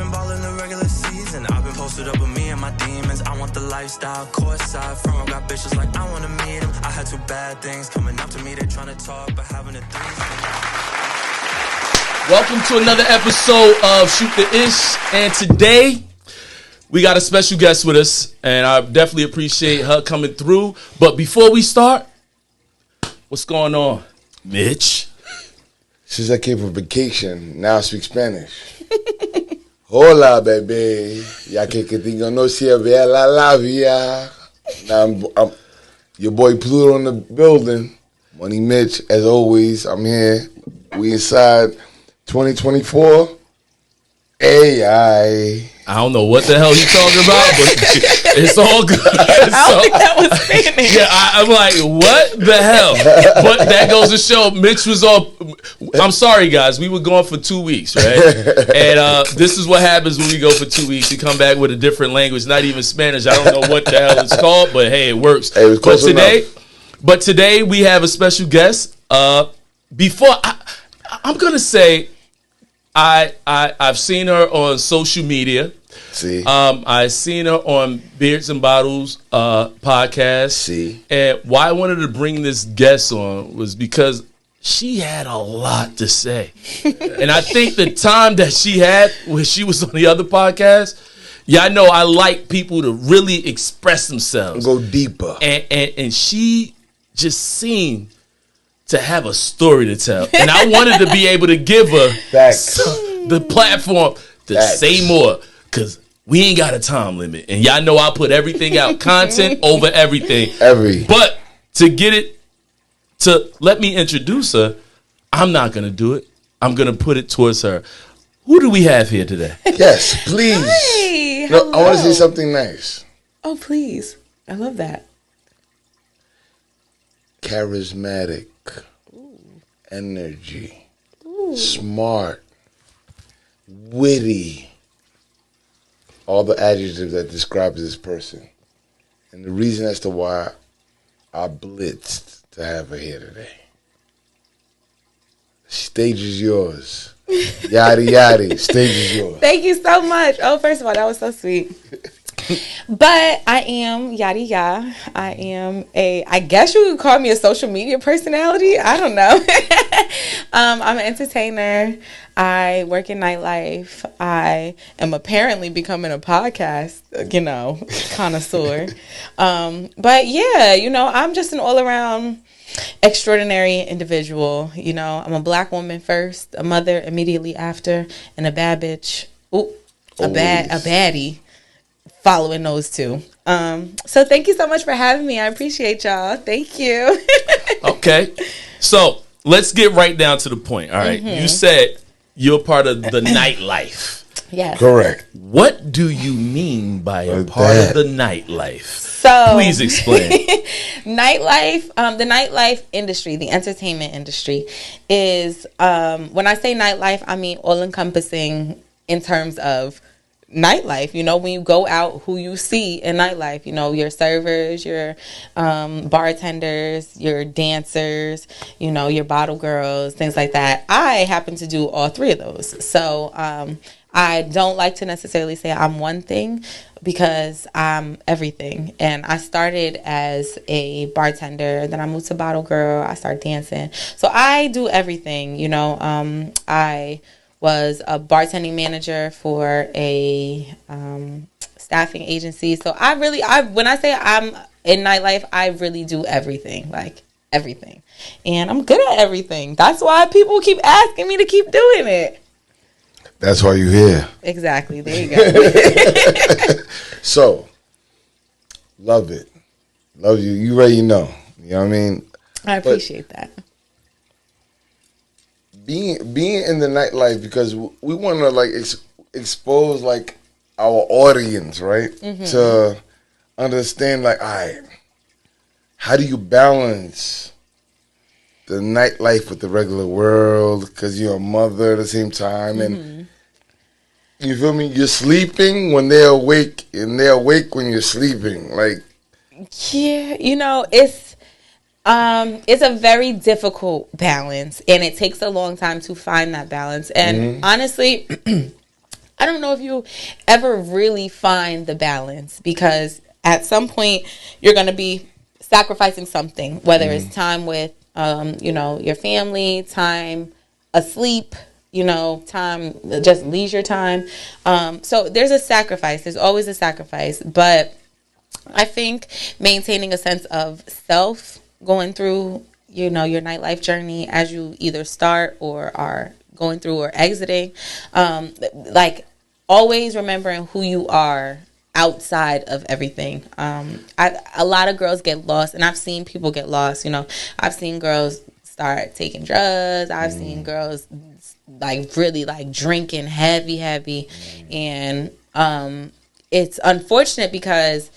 been balling the regular season. I've been posted up with me and my demons. I want the lifestyle, courtside front row. Got bitches like I wanna meet them. I had two bad things coming up to me. They trying to talk, but having a threesome. Welcome to another episode of Shoot the Ish. And today, we got a special guest with us. And I definitely appreciate her coming through. But before we start, what's going on, Mitch? Since I came from vacation, now I speak Spanish. Hola, baby. Ya que te conocía ver la vida. Now I'm your boy Pluto in the building. Money Mitch, as always, I'm here. We inside 2024. AI. I don't know what the hell he's talking about, but it's all good. I don't think that was Spanish. Yeah, I'm like, what the hell? But that goes to show Mitch was all. I'm sorry, guys. We were gone for 2 weeks, right? And this is what happens when we go for 2 weeks. You come back with a different language, not even Spanish. I don't know what the hell it's called, but hey, it works. Hey, it was close enough. But today we have a special guest. Before I'm gonna say, I've seen her on social media. See, I seen her on Beards and Bottles podcast. See, and why I wanted to bring this guest on was because she had a lot to say, and I think the time that she had when she was on the other podcast, I know I like people to really express themselves, go deeper, and she just seemed to have a story to tell, and I wanted to be able to give her the platform to say more. Because we ain't got a time limit. And y'all know I put everything out. Content over everything. But to get it, to let me introduce her, I'm not going to do it. I'm going to put it towards her. Who do we have here today? Yes, please. Hi, no, I want to say something nice. Oh, please. I love that. Charismatic. Ooh. Energy. Ooh. Smart. Witty. All the adjectives that describe this person. And the reason as to why I blitzed to have her here today. Stage is yours. Yadi yadi. Stage is yours. Thank you so much. Oh, first of all, that was so sweet. But I am Yadi Ya. I guess you would call me a social media personality. I don't know. I'm an entertainer. I work in nightlife. I am apparently becoming a podcast, connoisseur. But yeah, I'm just an all-around extraordinary individual. I'm a black woman first, a mother immediately after, and a bad bitch. Ooh, a baddie. Following those two. So thank you so much for having me. I appreciate y'all. Thank you. Okay. So let's get right down to the point. All right. Mm-hmm. You said you're part of the nightlife. Yes. Correct. What do you mean by a part of the nightlife? So please explain. Nightlife, the nightlife industry, the entertainment industry is, when I say nightlife, I mean all encompassing in terms of nightlife. When you go out, who you see in nightlife, your servers, your bartenders, your dancers, your bottle girls, things like that. I happen to do all three of those. So I don't like to necessarily say I'm one thing because I'm everything. And I started as a bartender, then I moved to bottle girl, I started dancing. So I do everything, I was a bartending manager for a staffing agency. So when I say I'm in nightlife, I really do everything, like everything. And I'm good at everything. That's why people keep asking me to keep doing it. That's why you're here. Exactly. There you go. So, love it. Love you. You already know. You know what I mean? I appreciate that. Being in the nightlife, because we want to expose our audience, right? Mm-hmm. To understand all right, how do you balance the nightlife with the regular world? Because you're a mother at the same time, and you feel me? You're sleeping when they're awake, and they're awake when you're sleeping. Yeah, it's a very difficult balance, and it takes a long time to find that balance. And honestly, I don't know if you ever really find the balance, because at some point you're going to be sacrificing something, whether it's time with, your family, time asleep, time, just leisure time. So there's a sacrifice. There's always a sacrifice. But I think maintaining a sense of self going through, your nightlife journey as you either start or are going through or exiting, like always remembering who you are outside of everything. A lot of girls get lost, and I've seen people get lost. I've seen girls start taking drugs. I've seen girls like really like drinking heavy, and it's unfortunate because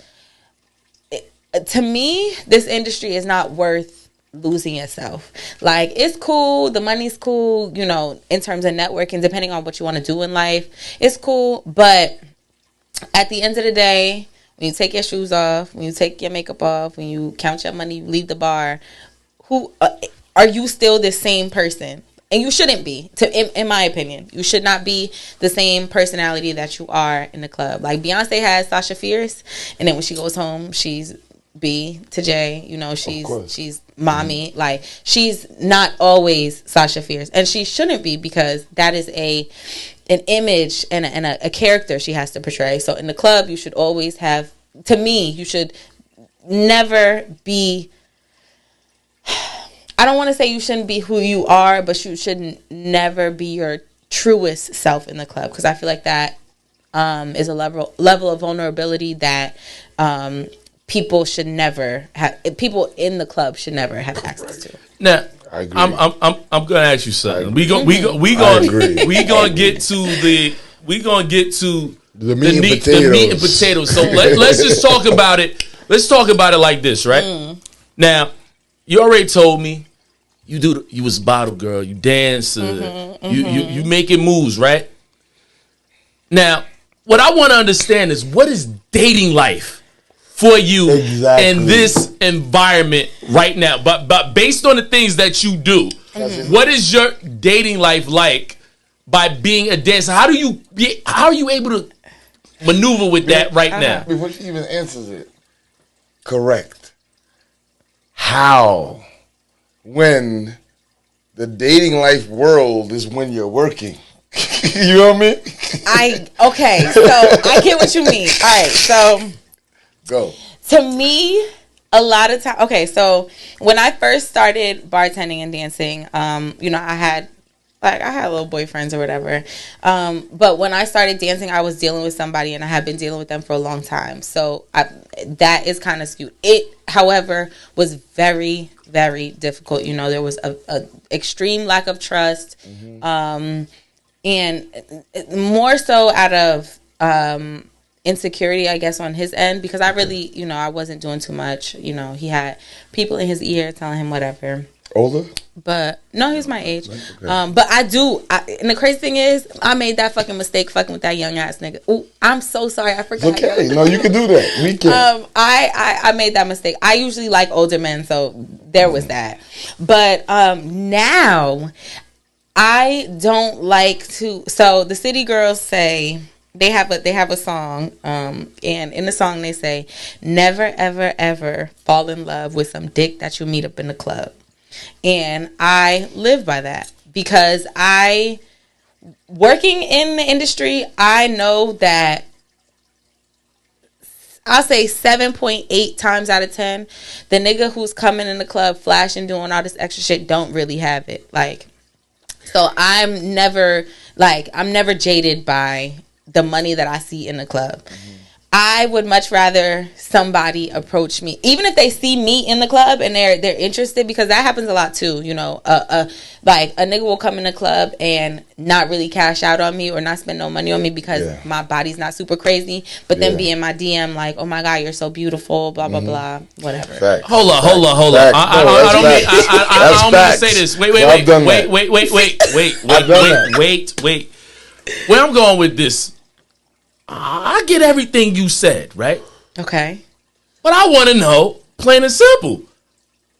to me, this industry is not worth losing yourself. Like, it's cool, the money's cool, in terms of networking, depending on what you want to do in life, it's cool, but at the end of the day, when you take your shoes off, when you take your makeup off, when you count your money, you leave the bar, who are you still the same person? And you shouldn't be, in my opinion. You should not be the same personality that you are in the club. Like, Beyonce has Sasha Fierce, and then when she goes home, she's B to J, she's mommy. Like, she's not always Sasha Fierce, and she shouldn't be, because that is an image and a character she has to portray. So in the club, you should always have, to me, you should never be, I don't want to say you shouldn't be who you are, but you should never be your truest self in the club, because I feel like that is a level of vulnerability that people should never have. People in the club should never have access to. Now, I agree. I'm gonna ask you something. We gonna get to the meat and potatoes. So let's just talk about it. Let's talk about it like this, right? Now, you already told me you was a bottle girl. You dance. You making moves, right? Now, what I want to understand is, what is dating life for you in this environment right now? But based on the things that you do, what is your dating life like by being a dancer? How are you able to maneuver with that right now? Before she even answers it, correct. How? When the dating life world is when you're working. You know what I mean? Okay, so I get what you mean. All right, so go. To me, a lot of time. Okay, so when I first started bartending and dancing, I had little boyfriends or whatever. But when I started dancing, I was dealing with somebody, and I had been dealing with them for a long time. So that is kind of skewed. It, however, was very, very difficult. There was a extreme lack of trust, and more so out of insecurity, I guess, on his end, because I really, I wasn't doing too much. He had people in his ear telling him whatever. Older? But no, he's my age. Okay. But and the crazy thing is, I made that fucking mistake fucking with that young ass nigga. Ooh, I'm so sorry, I forgot. It's okay, no, you can do that. We can. I made that mistake. I usually like older men, so there was that. But now I don't like to. So the City Girls say. They have a song, and in the song they say, "Never, ever, ever fall in love with some dick that you meet up in the club." And I live by that, because working in the industry, I know that I'll say 7.8 times out of 10, the nigga who's coming in the club flashing, doing all this extra shit, don't really have it. Like, so I'm never jaded by the money that I see in the club. I would much rather somebody approach me, even if they see me in the club and they're interested, because that happens a lot too. Like a nigga will come in the club and not really cash out on me or not spend no money on me because my body's not super crazy, but then be in my DM like, "Oh my God, you're so beautiful," blah blah blah, whatever. Facts. Hold on. I don't mean to say this. Wait. Where I'm going with this, I get everything you said, right? Okay. But I want to know, plain and simple,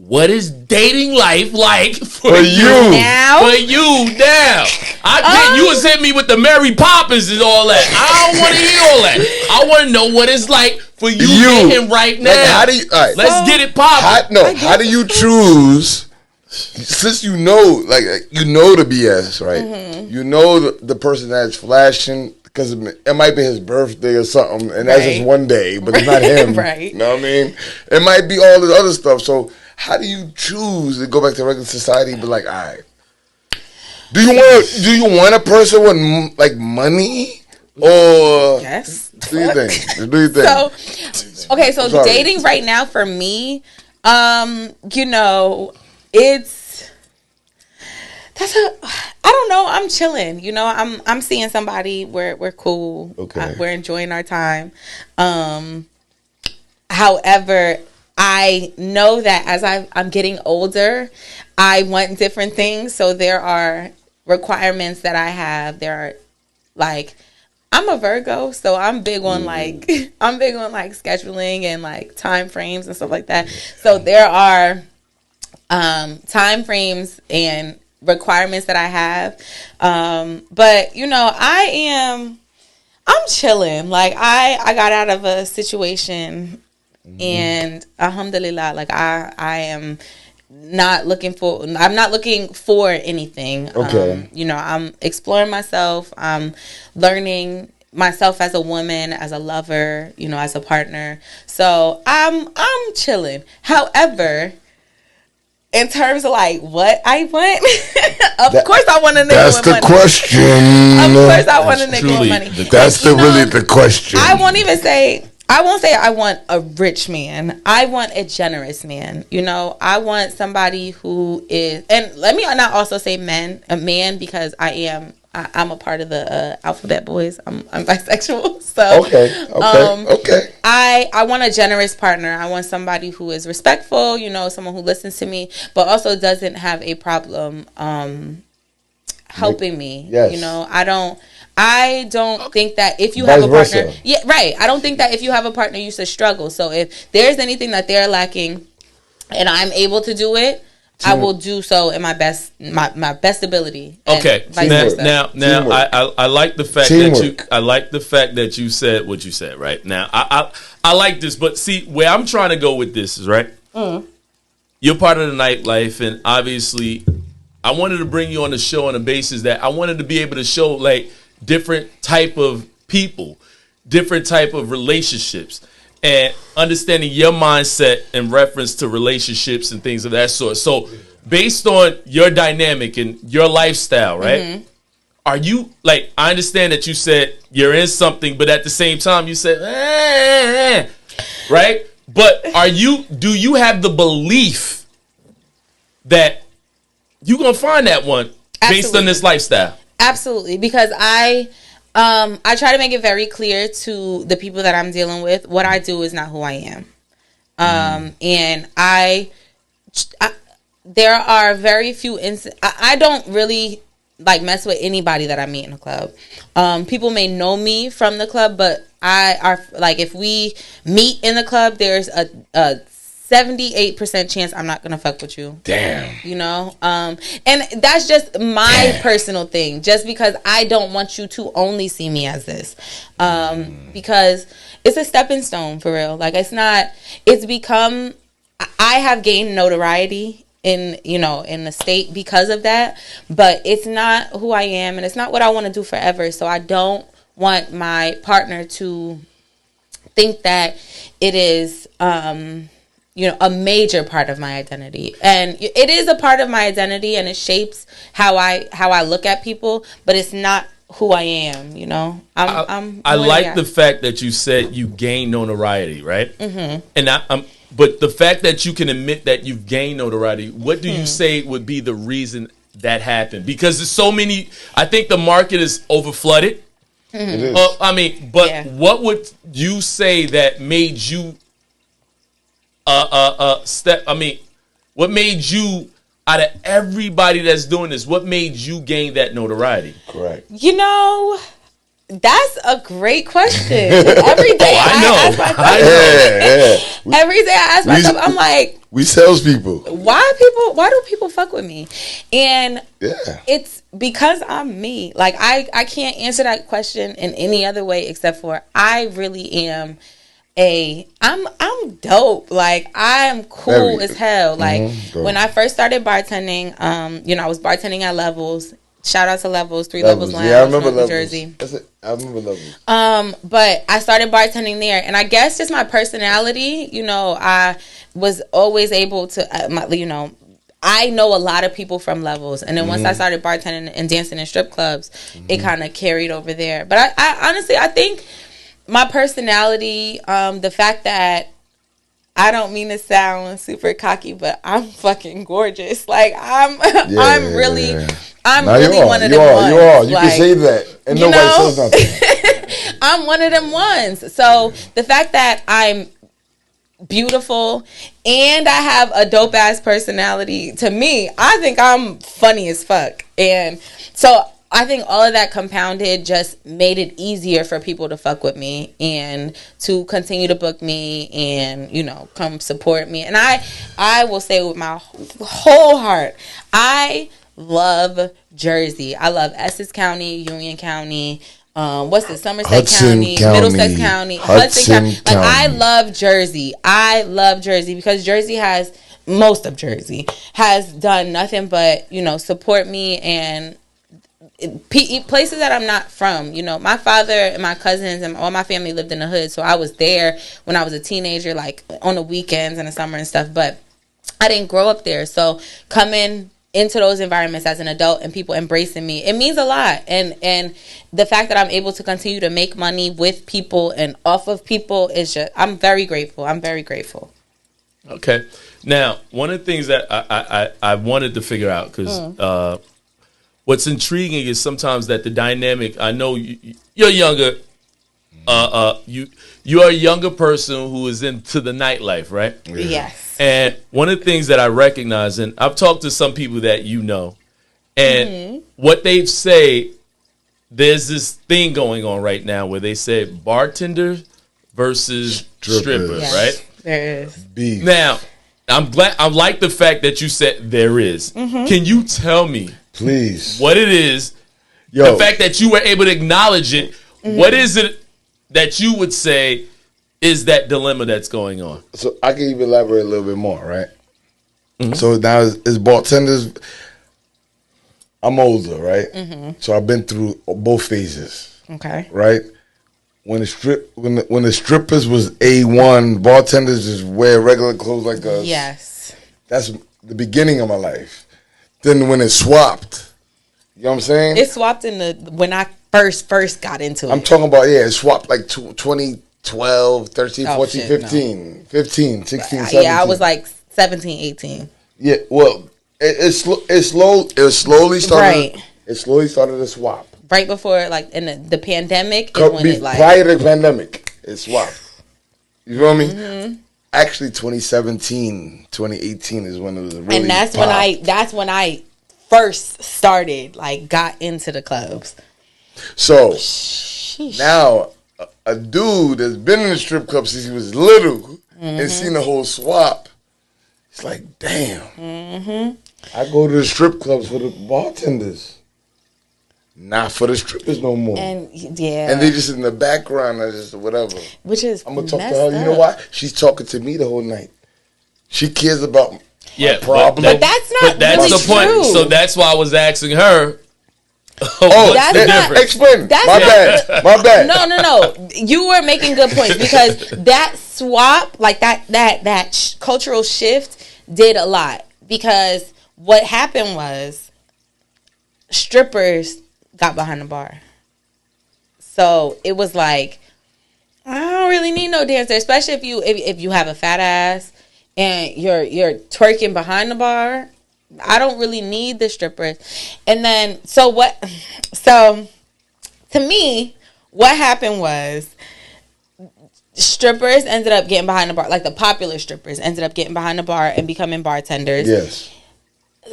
what is dating life like for you now? For you now. I get you was hitting me with the Mary Poppins and all that. I don't want to hear all that. I want to know what it's like for you dating right now. Like, how do you? Right. Let's get it popping. How do you choose? Since you know, like you know the BS, right? Mm-hmm. You know the person that's flashing because it might be his birthday or something, and that's just one day, but it's not him. Right. You know what I mean? It might be all this other stuff. So how do you choose to go back to regular society? But like, all right, do you want a person with like money or yes? Do you think? So, okay, so dating right now for me, you know. I don't know. I'm chilling. You know, I'm seeing somebody. We're cool. Okay. We're enjoying our time. However, I know that as I'm getting older, I want different things. So there are requirements that I have. There are like, I'm a Virgo, so I'm big on like scheduling and like time frames and stuff like that. So there are time frames and requirements that I have. But you know, I'm chilling. Like I got out of a situation and alhamdulillah, like I am I'm not looking for anything. Okay. You know, I'm exploring myself. I'm learning myself as a woman, as a lover, you know, as a partner. So I'm chilling. However, in terms of like what I want, of course I want a nigga with money. That's the question. Of course I want a nigga with money. That's really the question. I won't say I want a rich man. I want a generous man. You know, I want somebody who is, and let me not also say a man because I'm a part of the alphabet boys. I'm bisexual. So okay. I want a generous partner. I want somebody who is respectful, you know, someone who listens to me, but also doesn't have a problem helping me. Yes. You know, I don't think that if you have a partner, I don't think that if you have a partner you should struggle. So if there's anything that they're lacking and I'm able to do it, I will do so in my best ability. Okay. Now, I like the fact that you said what you said. Right now, I like this, but see where I'm trying to go with this is right. You're part of the nightlife, and obviously, I wanted to bring you on the show on the basis that I wanted to be able to show like different type of people, different type of relationships. And understanding your mindset in reference to relationships and things of that sort. So, based on your dynamic and your lifestyle, right? Are you like? I understand that you said you're in something, but at the same time, you said, right? But do you have the belief that you gonna find that one based on this lifestyle? Absolutely, because I try to make it very clear to the people that I'm dealing with, what I do is not who I am. And there are very few I don't really like mess with anybody that I meet in a club. People may know me from the club, but if we meet in the club, there's a 78% chance I'm not gonna fuck with you. Damn. You know? And that's just my personal thing. Just because I don't want you to only see me as this. Because it's a stepping stone for real. Like I have gained notoriety in the state because of that, but it's not who I am and it's not what I want to do forever. So I don't want my partner to think that it is a major part of my identity. And it is a part of my identity and it shapes how I look at people, but it's not who I am, you know. I like the fact that you said you gain notoriety, right? Mm-hmm. And but the fact that you can admit that you've gained notoriety, what do you say would be the reason that happened? Because there's so many. I think the market is overflooded. Mm-hmm. It is. What would you say that made you what made you, out of everybody that's doing this, what made you gain that notoriety? Correct. You know, That's a great question. Every day I ask myself. Every day I ask myself, I'm like, we salespeople. Why do people fuck with me? And it's because I'm me. Like I can't answer that question in any other way except for I really am I'm dope. Like I'm cool as hell. Like when I first started bartending, I was bartending at Levels. Shout out to Levels, 3 Levels Lounge, I remember New Levels. Jersey. That's it. I remember Levels. But I started bartending there, and I guess just my personality, I was always able to, I know a lot of people from Levels, and then once I started bartending and dancing in strip clubs, it kind of carried over there. But I honestly, I think my personality, the fact that I don't mean to sound super cocky, but I'm fucking gorgeous. Like I'm really one of them ones. You are. You can say that, and nobody says nothing. I'm one of them ones. So the fact that I'm beautiful and I have a dope ass personality, to me, I think I'm funny as fuck, and so I think all of that compounded just made it easier for people to fuck with me and to continue to book me and, come support me. And I will say with my whole heart, I love Jersey. I love Essex County, Union County, Somerset County, Middlesex County, Hudson County. Like, I love Jersey. I love Jersey because most of Jersey has done nothing but, support me and places that I'm not from. My father and my cousins and all my family lived in the hood, so I was there when I was a teenager, like on the weekends and the summer and stuff, but I didn't grow up there. So coming into those environments as an adult and people embracing me, it means a lot. And the fact that I'm able to continue to make money with people and off of people is just, I'm very grateful. Okay. Now, one of the things that I wanted to figure out, because what's intriguing is sometimes that the dynamic, I know you're younger, you're a younger person who is into the nightlife, right? Yes. And one of the things that I recognize, and I've talked to some people that and what they say, there's this thing going on right now where they say bartender versus stripper, right? There is. Beef. Now, I like the fact that you said there is. Can you tell me, please, what it is? The fact that you were able to acknowledge it. What is it that you would say is that dilemma that's going on? So I can even elaborate a little bit more, right? So now it's bartenders. I'm older, right? So I've been through both phases. Okay. Right? When the strippers was A1, bartenders just wear regular clothes like us. Yes. That's the beginning of my life. Then when it swapped, you know what I'm saying? It swapped when I first got into it. I'm talking about, it swapped like 2012, 13, 14, 15, no. 15, 16, 17. Yeah, I was like 17, 18. Yeah, well, it slowly started. Right. It slowly started to swap. Right before, like, in the pandemic is when it, like... Prior to the pandemic, it swapped. You feel me? Actually, 2017, 2018 is when it was really... And that's when I first started, like, got into the clubs. So, now, a dude that's been in the strip club since he was little and seen the whole swap, it's like, damn. I go to the strip clubs for the bartenders. Not for the strippers no more. And they just in the background or just whatever. Which is I'm gonna talk to her. You know why? She's talking to me the whole night. She cares about my problem. But that's not really the point. True. So that's why I was asking her. What's the difference? Explain. My bad. No. You were making good points because that swap, like that cultural shift, did a lot. Because what happened was strippers got behind the bar. So it was like, I don't really need no dancer, especially if you have a fat ass and you're twerking behind the bar. I don't really need the strippers. And then so to me, what happened was strippers ended up getting behind the bar, like the popular strippers ended up getting behind the bar and becoming bartenders. Yes.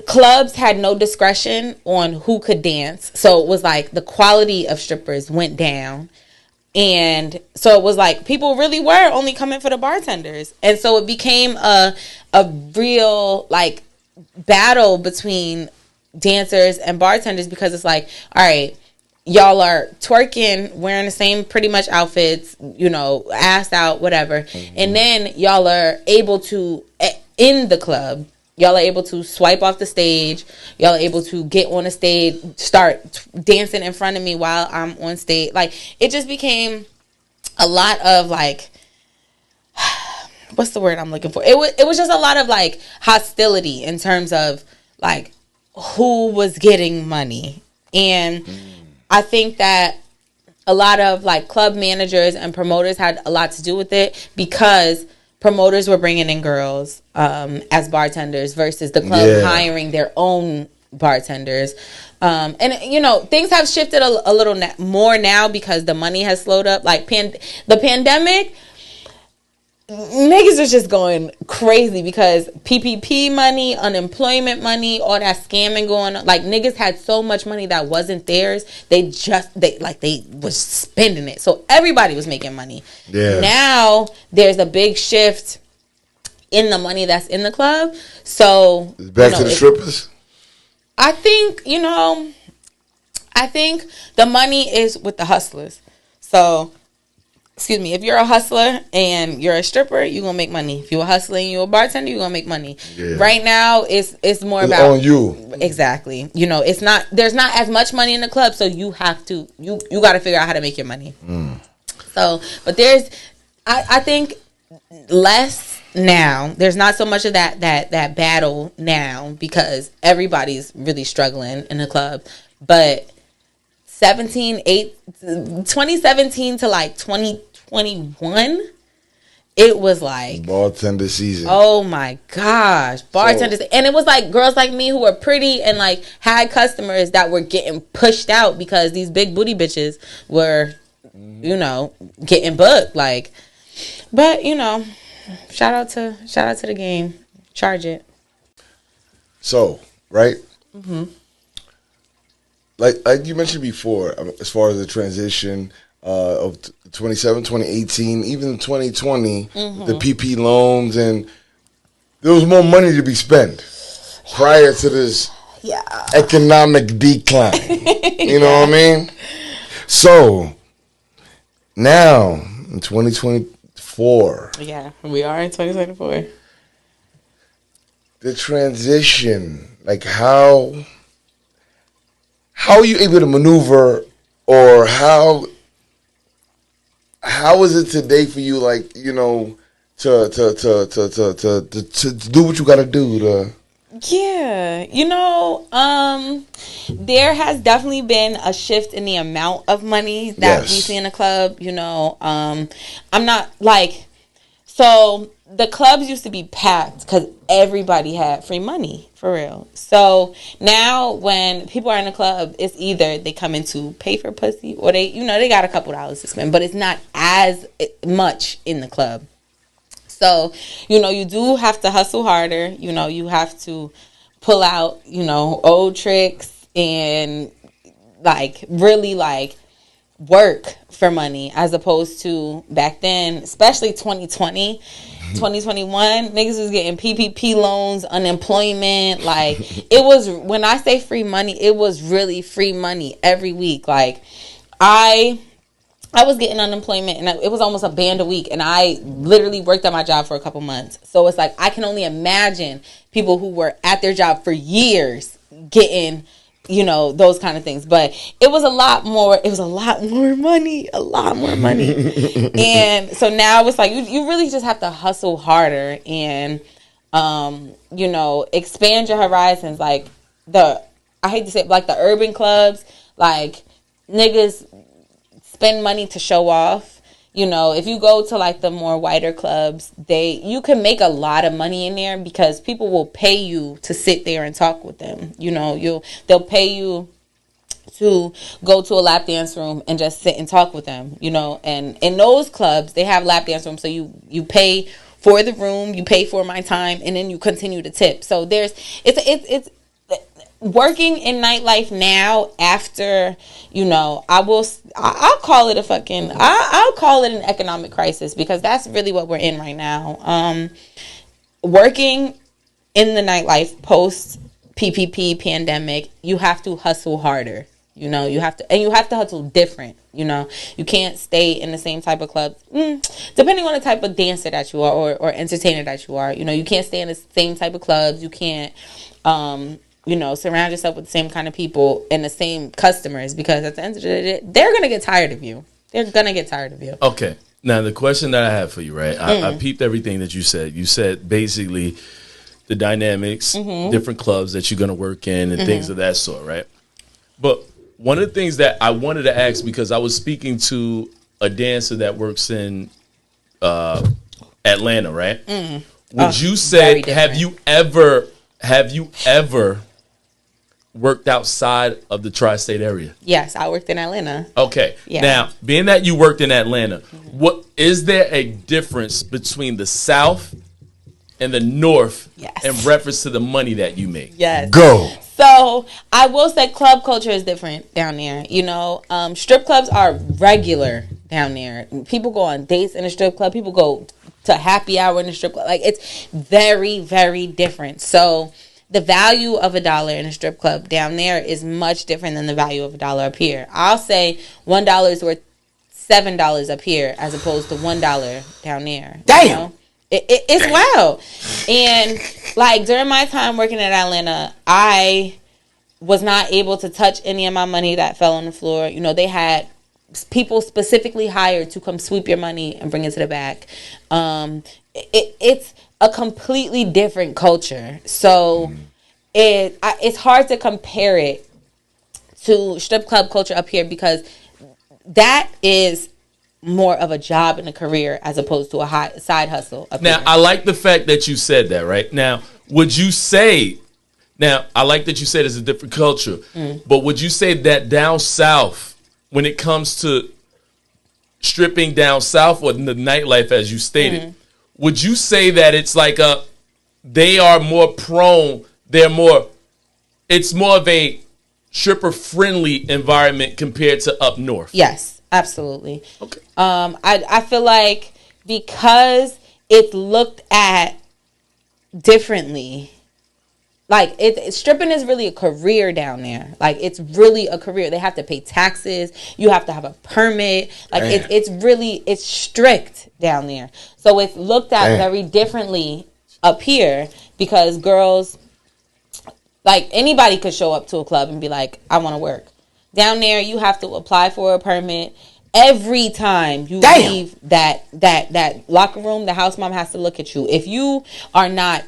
clubs had no discretion on who could dance. So it was like the quality of strippers went down. And so it was like people really were only coming for the bartenders. And so it became a real like battle between dancers and bartenders, because it's like, all right, y'all are twerking, wearing the same pretty much outfits, ass out, whatever. Mm-hmm. And then y'all are able to, in the club, y'all are able to swipe off the stage. Y'all are able to get on the stage, start dancing in front of me while I'm on stage. Like, it just became a lot of, like, what's the word I'm looking for? It was just a lot of, like, hostility in terms of, like, who was getting money. And I think that a lot of, like, club managers and promoters had a lot to do with it, because promoters were bringing in girls as bartenders versus the club hiring their own bartenders. And, things have shifted a little more now because the money has slowed up. Like, the pandemic, niggas was just going crazy because PPP money, unemployment money, all that scamming going on. Like, niggas had so much money that wasn't theirs. They was spending it. So everybody was making money. Yeah. Now there's a big shift in the money that's in the club. So it's back to the strippers. I think the money is with the hustlers. So, excuse me, if you're a hustler and you're a stripper, you're going to make money. If you're a hustler and you're a bartender, you're going to make money. Yeah. Right now, it's more about on you. Exactly. There's not as much money in the club, so you have to, you got to figure out how to make your money. So, but I think less now. There's not so much of that battle now because everybody's really struggling in the club. But 2017 to like 2021, it was like bartender season. Oh my gosh, bartenders. And it was like girls like me who were pretty and like had customers that were getting pushed out because these big booty bitches were, getting booked. Like, but shout out to the game. Charge it. So, right? Mm-hmm. Like you mentioned before, as far as the transition of 2018, even 2020, the PP loans, and there was more money to be spent prior to this economic decline. You know what I mean? So, now, in 2024. Yeah, we are in 2024. The transition, like how are you able to maneuver, or how is it today for you, like, to do what you got to do? Yeah, there has definitely been a shift in the amount of money that we see in the club. I'm not like, so the clubs used to be packed because everybody had free money, for real. So now when people are in the club, it's either they come in to pay for pussy or they got a couple dollars to spend, but it's not as much in the club. So, you do have to hustle harder. You have to pull out, old tricks and like really like work for money, as opposed to back then, especially 2020, 2021, niggas was getting PPP loans, unemployment. Like, it was, when I say free money, it was really free money every week. Like, I was getting unemployment, and it was almost a band a week, and I literally worked at my job for a couple months. So it's like, I can only imagine people who were at their job for years getting, those kind of things. But it was a lot more money. And so now it's like, you really just have to hustle harder and, expand your horizons. Like, I hate to say it, like the urban clubs, like, niggas spend money to show off. If you go to like the more whiter clubs, you can make a lot of money in there because people will pay you to sit there and talk with them. They'll pay you to go to a lap dance room and just sit and talk with them. And in those clubs, they have lap dance rooms, so you pay for the room, you pay for my time, and then you continue to tip. So it's working in nightlife now, after, I'll call it I'll call it an economic crisis, because that's really what we're in right now. Working in the nightlife post PPP pandemic, you have to hustle harder. You have to hustle different. You can't stay in the same type of clubs. Depending on the type of dancer that you are, or entertainer that you are, you can't stay in the same type of clubs. You can't, surround yourself with the same kind of people and the same customers, because at the end of the day, they're going to get tired of you. Okay. Now, the question that I have for you, right? I peeped everything that you said. You said basically the dynamics, different clubs that you're going to work in, and things of that sort, right? But one of the things that I wanted to ask, because I was speaking to a dancer that works in Atlanta, right? Would you say, have you ever worked outside of the tri-state area? Yes, I worked in Atlanta. Okay. Yeah. Now, being that you worked in Atlanta, what is there a difference between the South and the North in reference to the money that you make? Yes. Go. So I will say club culture is different down there. Strip clubs are regular down there. People go on dates in a strip club. People go to happy hour in a strip club. Like, it's very, very different. So the value of $1 in a strip club down there is much different than the value of $1 up here. I'll say $1 is worth $7 up here as opposed to $1 down there. Damn. It's wild. And like, during my time working in Atlanta, I was not able to touch any of my money that fell on the floor. They had people specifically hired to come sweep your money and bring it to the back. It's a completely different culture. So it's hard to compare it to strip club culture up here, because that is more of a job and a career as opposed to a side hustle up now here. I like the fact that you said that, right? Now, would you say, I like that you said it's a different culture, but would you say that down south, when it comes to stripping down south, or the nightlife as you stated, would you say that it's like they are more prone, it's more of a stripper friendly environment compared to up north? Yes, absolutely. Okay. I feel like because it's looked at differently, like stripping is really a career down there. Like, it's really a career. They have to pay taxes. You have to have a permit. Like, it's strict down there. So it's looked at very differently up here, because girls, like, anybody could show up to a club and be like, I want to work. Down there, you have to apply for a permit. Every time you leave that locker room, the house mom has to look at you. If you are not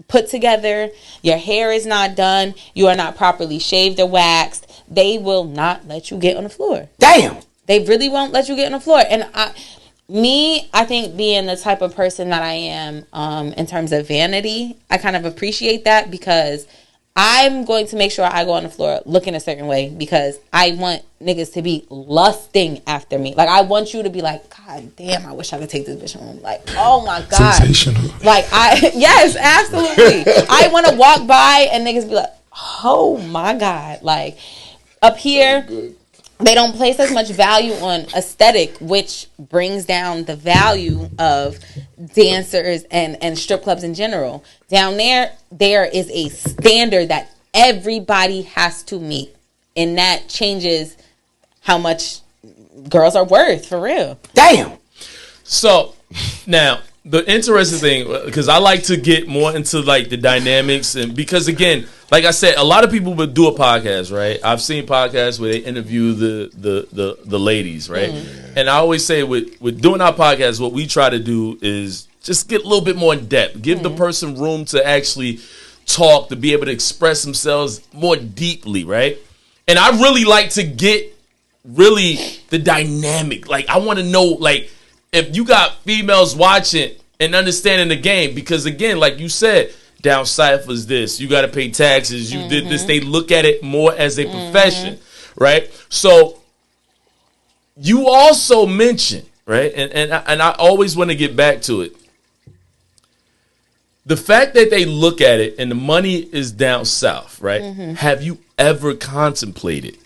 put together, your hair is not done, you are not properly shaved or waxed, they will not let you get on the floor. Damn. They really won't let you get on the floor. And I think being the type of person that I am, in terms of vanity, I kind of appreciate that, because I'm going to make sure I go on the floor looking a certain way, because I want niggas to be lusting after me. Like, I want you to be like, God damn, I wish I could take this bitch home. Like, oh my God. Sensational. Like, yes, absolutely. I want to walk by and niggas be like, oh my God. Like, up here, they don't place as much value on aesthetic, which brings down the value of dancers and strip clubs in general. Down there is a standard that everybody has to meet, and that changes how much girls are worth, for real. Damn. So now the interesting thing, because I like to get more into like the dynamics, and because again, like I said, a lot of people would do a podcast, right? I've seen podcasts where they interview the ladies, right? And I always say with doing our podcast, what we try to do is just get a little bit more in depth, give the person room to actually talk, to be able to express themselves more deeply, right? And I really like to get really the dynamic. Like, I want to know, like, if you got females watching and understanding the game, because again, like you said, down south is this, you got to pay taxes, you did this, they look at it more as a profession, right? So you also mentioned, right, and I always want to get back to it, the fact that they look at it and the money is down south, right? Have you ever contemplated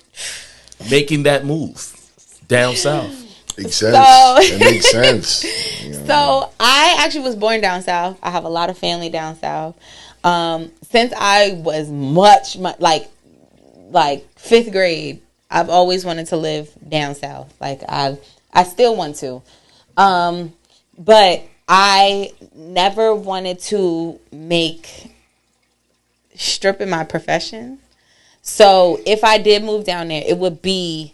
making that move down south? Makes sense. It makes sense. So I actually was born down south. I have a lot of family down south. Since I was much like 5th grade, I've always wanted to live down south. Like I still want to, but I never wanted to make stripping my profession. So if I did move down there, it would be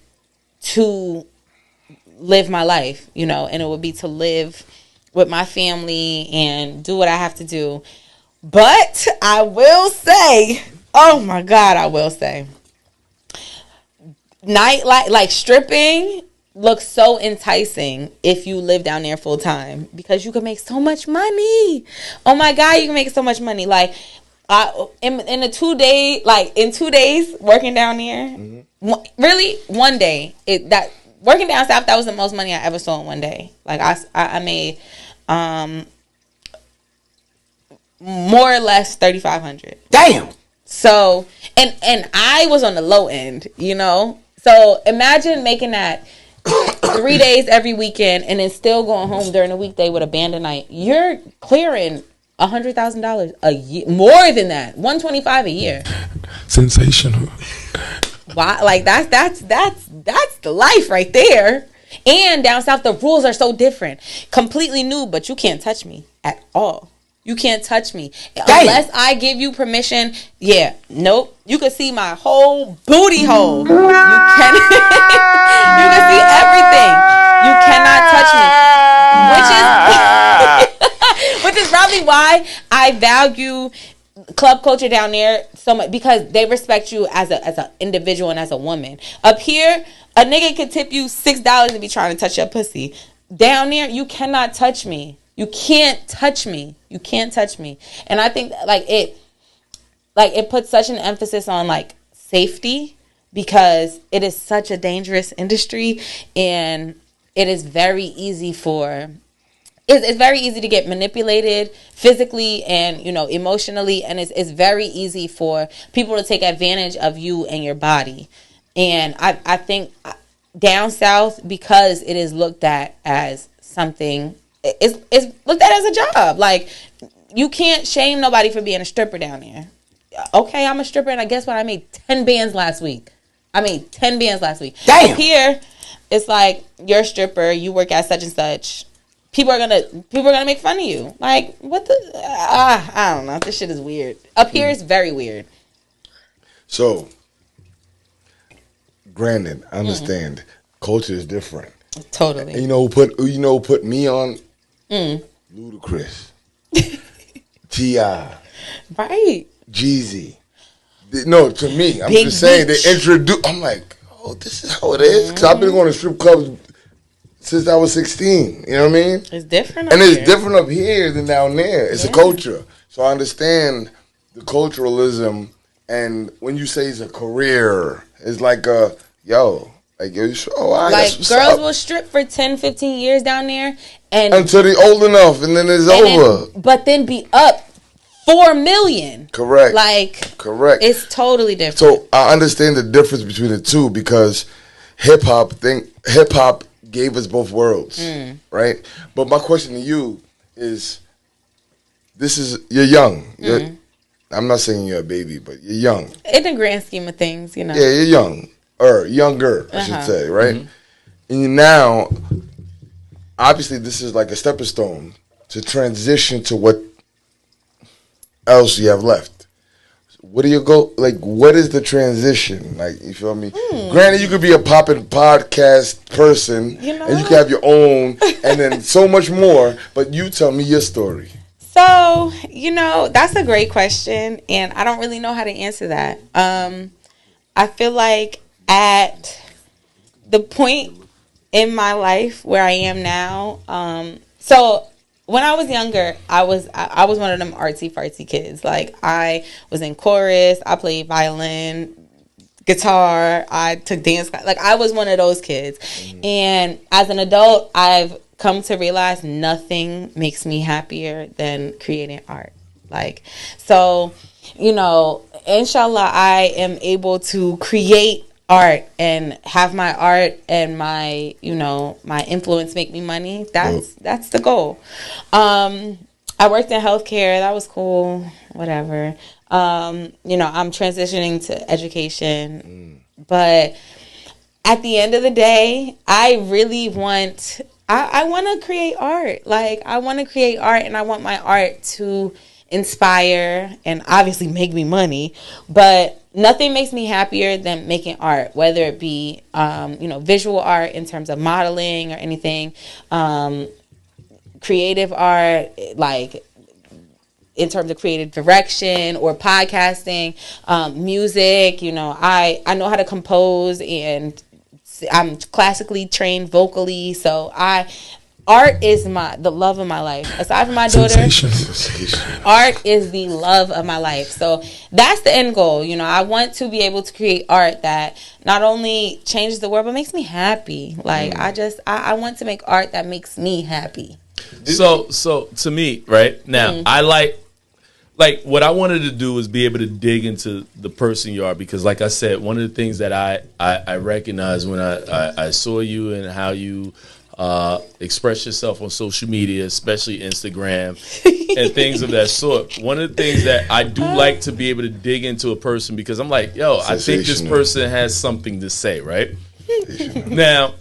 to live my life, you know, and it would be to live with my family and do what I have to do. But I will say, oh my God, I will say, nightlife, like stripping, looks so enticing if you live down there full time because you can make so much money. Oh my God, you can make so much money. Like in a 2 day, like in 2 days working down there, really 1 day. Working down south, that was the most money I ever saw in 1 day. Like I made more or less $3,500. Damn. So and I was on the low end, you know. So imagine making that 3 days every weekend and then still going home during the weekday with a band a night. You're clearing $100,000 a year, more than that, $125,000 a year. Sensational. Why? Like that's the life right there. And down south, the rules are so different, completely new. But you can't touch me at all. You can't touch me unless I give you permission. Yeah, nope. You can see my whole booty hole. You can, you can see everything. You cannot touch me, which is probably why I value club culture down there so much, because they respect you as a individual and as a woman. Up here, a nigga could tip you $6 and be trying to touch your pussy. Down there, you cannot touch me. You can't touch me. You can't touch me. And I think it puts such an emphasis on like safety, because it is such a dangerous industry, and it is very easy it's very easy to get manipulated physically and, you know, emotionally, and it's very easy for people to take advantage of you and your body. And I think down south, because it is looked at as something, it's looked at as a job. Like, you can't shame nobody for being a stripper down there. Okay, I'm a stripper, and I guess what? I made 10 bands last week. Damn. Up here, it's like, you're a stripper, you work at such and such. People are gonna make fun of you. Like, what the? I don't know. This shit is weird. Up here, it's very weird. So, granted, I understand culture is different. Totally. And you know who put me on? Ludacris, T.I., right? Jeezy. No, to me, I'm Big just saying bitch. they introduce. I'm like, oh, this is how it is. Because I've been going to strip clubs since I was 16. You know what I mean? It's different. And it's different up here than down there. It's a culture. So I understand the culturalism. And when you say it's a career, it's like girls will strip for 10, 15 years down there, and until they're old enough, and then it's over. But then be up $4 million. Correct. Correct. It's totally different. So I understand the difference between the two, because hip hop gave us both worlds, right? But my question to you is, you're young. I'm not saying you're a baby, but you're young. In the grand scheme of things, you know. Yeah, you're young. Or younger, I should say, right? And now, obviously, this is like a stepping stone to transition to what else you have left. What what is the transition? Like, you feel me? Granted, you could be a poppin' podcast person, and you could have your own, and then so much more, but you tell me your story. So, that's a great question, and I don't really know how to answer that. I feel like at the point in my life where I am now, so when I was younger, I was one of them artsy fartsy kids. Like, I was in chorus, I played violin, guitar, I took dance class. Like, I was one of those kids. And as an adult, I've come to realize nothing makes me happier than creating art. Like, so, inshallah, I am able to create art and have my art and my, my influence make me money. That's the goal. I worked in healthcare. That was cool. Whatever. I'm transitioning to education. But at the end of the day, I really want to create art. Like, I want to create art, and I want my art to inspire and obviously make me money. But nothing makes me happier than making art, whether it be, visual art in terms of modeling or anything, creative art, like in terms of creative direction or podcasting, music. I know how to compose, and I'm classically trained vocally. So art is the love of my life. Aside from my daughter, art is the love of my life. So that's the end goal. I want to be able to create art that not only changes the world, but makes me happy. Like, I want to make art that makes me happy. So to me, right now, I like what I wanted to do is be able to dig into the person you are, because like I said, one of the things that I recognized when I saw you and how you express yourself on social media, especially Instagram and things of that sort. One of the things that I do like to be able to dig into a person, because I'm like, yo, I think this person has something to say, right? Now,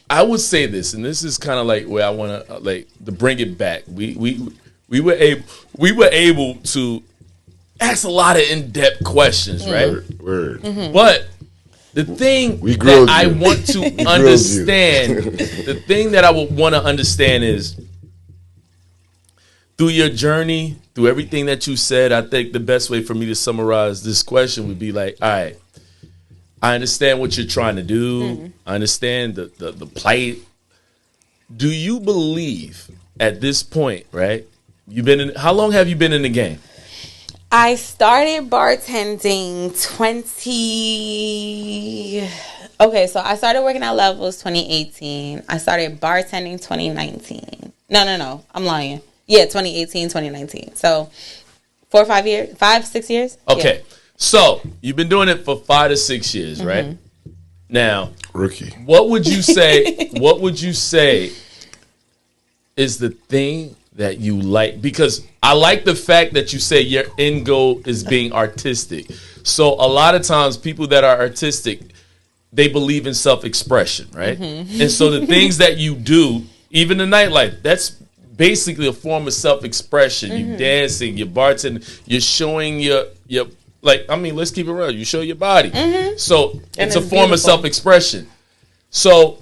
I would say this, and this is kind of like where I want to to bring it back. We were able to ask a lot of in-depth questions, right? Word. Mm-hmm. But the thing that I want to understand, the thing that I would want to understand is, through your journey, through everything that you said, I think the best way for me to summarize this question would be like, all right, I understand what you're trying to do. Mm-hmm. I understand the plight. Do you believe at this point, right? How long have you been in the game? I started bartending so I started working at Levels 2018. I started bartending 2019. No, I'm lying. Yeah, 2018, 2019. So 6 years. Okay. Yeah. So you've been doing it for 5 to 6 years, right? Mm-hmm. Now, rookie. What would you say is the thing that you like? Because I like the fact that you say your end goal is being artistic. So a lot of times people that are artistic, they believe in self-expression, right? Mm-hmm. And so the things that you do, even the nightlife, that's basically a form of self-expression. Mm-hmm. You're dancing, you're bartending, you're showing your let's keep it real. You show your body. Mm-hmm. So it's a form of self-expression. So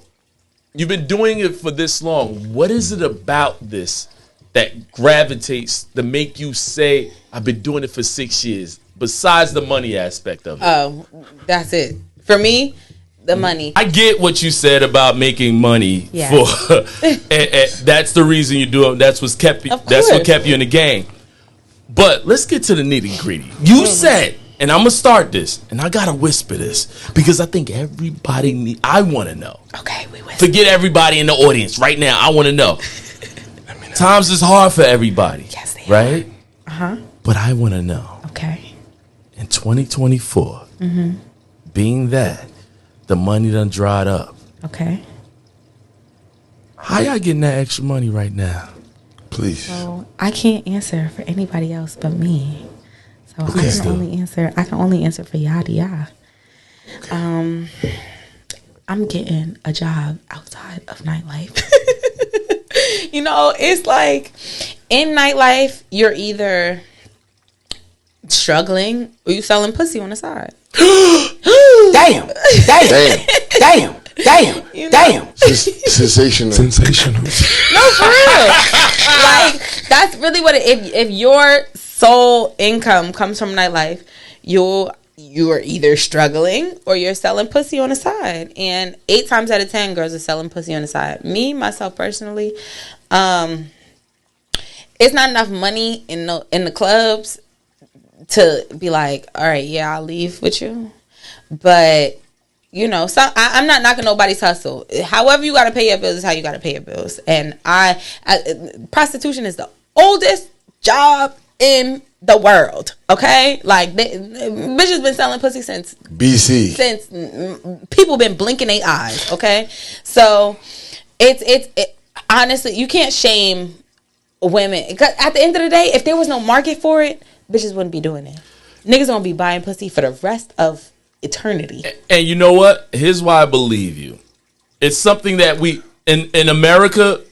you've been doing it for this long. What is it about this that gravitates to make you say, I've been doing it for 6 years, besides the money aspect of it? Oh, that's it. For me, the money. I get what you said about making money. Yeah. and that's the reason you do it. That's what kept you in the game. But let's get to the nitty gritty. You said, and I'm going to start this, and I got to whisper this, because I think everybody I want to know. Okay, we whisper. Forget everybody in the audience right now. I want to know. Times is hard for everybody. Yes, they right? Are. Uh-huh. But I want to know. Okay. In 2024, being that the money done dried up. Okay. How y'all getting that extra money right now? Please. So I can't answer for anybody else but me. So I can only answer for Yada. I'm getting a job outside of nightlife. It's like in nightlife, you're either struggling or you selling pussy on the side. Damn. Sensational. No, for real. Like, that's really what if your sole income comes from nightlife, you are either struggling or you're selling pussy on the side. And 8 times out of 10, girls are selling pussy on the side. Me, myself personally, it's not enough money in the clubs to be like, all right, yeah, I'll leave with you. But so I'm not knocking nobody's hustle. However you got to pay your bills is how you got to pay your bills. And prostitution is the oldest job in the world. Okay, like bitches been selling pussy since BC. Since people been blinking their eyes. Okay, so it's honestly, you can't shame women. Cause at the end of the day, if there was no market for it, bitches wouldn't be doing it. Niggas gonna be buying pussy for the rest of eternity. And you know what? Here's why I believe you. It's something that we in America,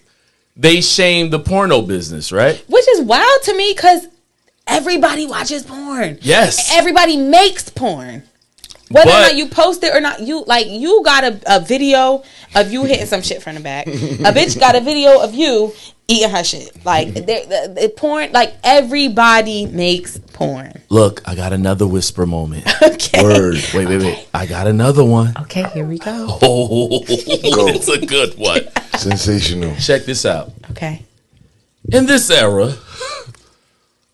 they shame the porno business, right? Which is wild to me because everybody watches porn. Yes. Everybody makes porn. Whether or not you post it or not, you got a video of you hitting some shit from the back. A bitch got a video of you eating her shit. Like the porn, like everybody makes porn. Look, I got another whisper moment. Okay. Word. Wait. I got another one. Okay, here we go. Oh, it's a good one. Sensational. Check this out. Okay. In this era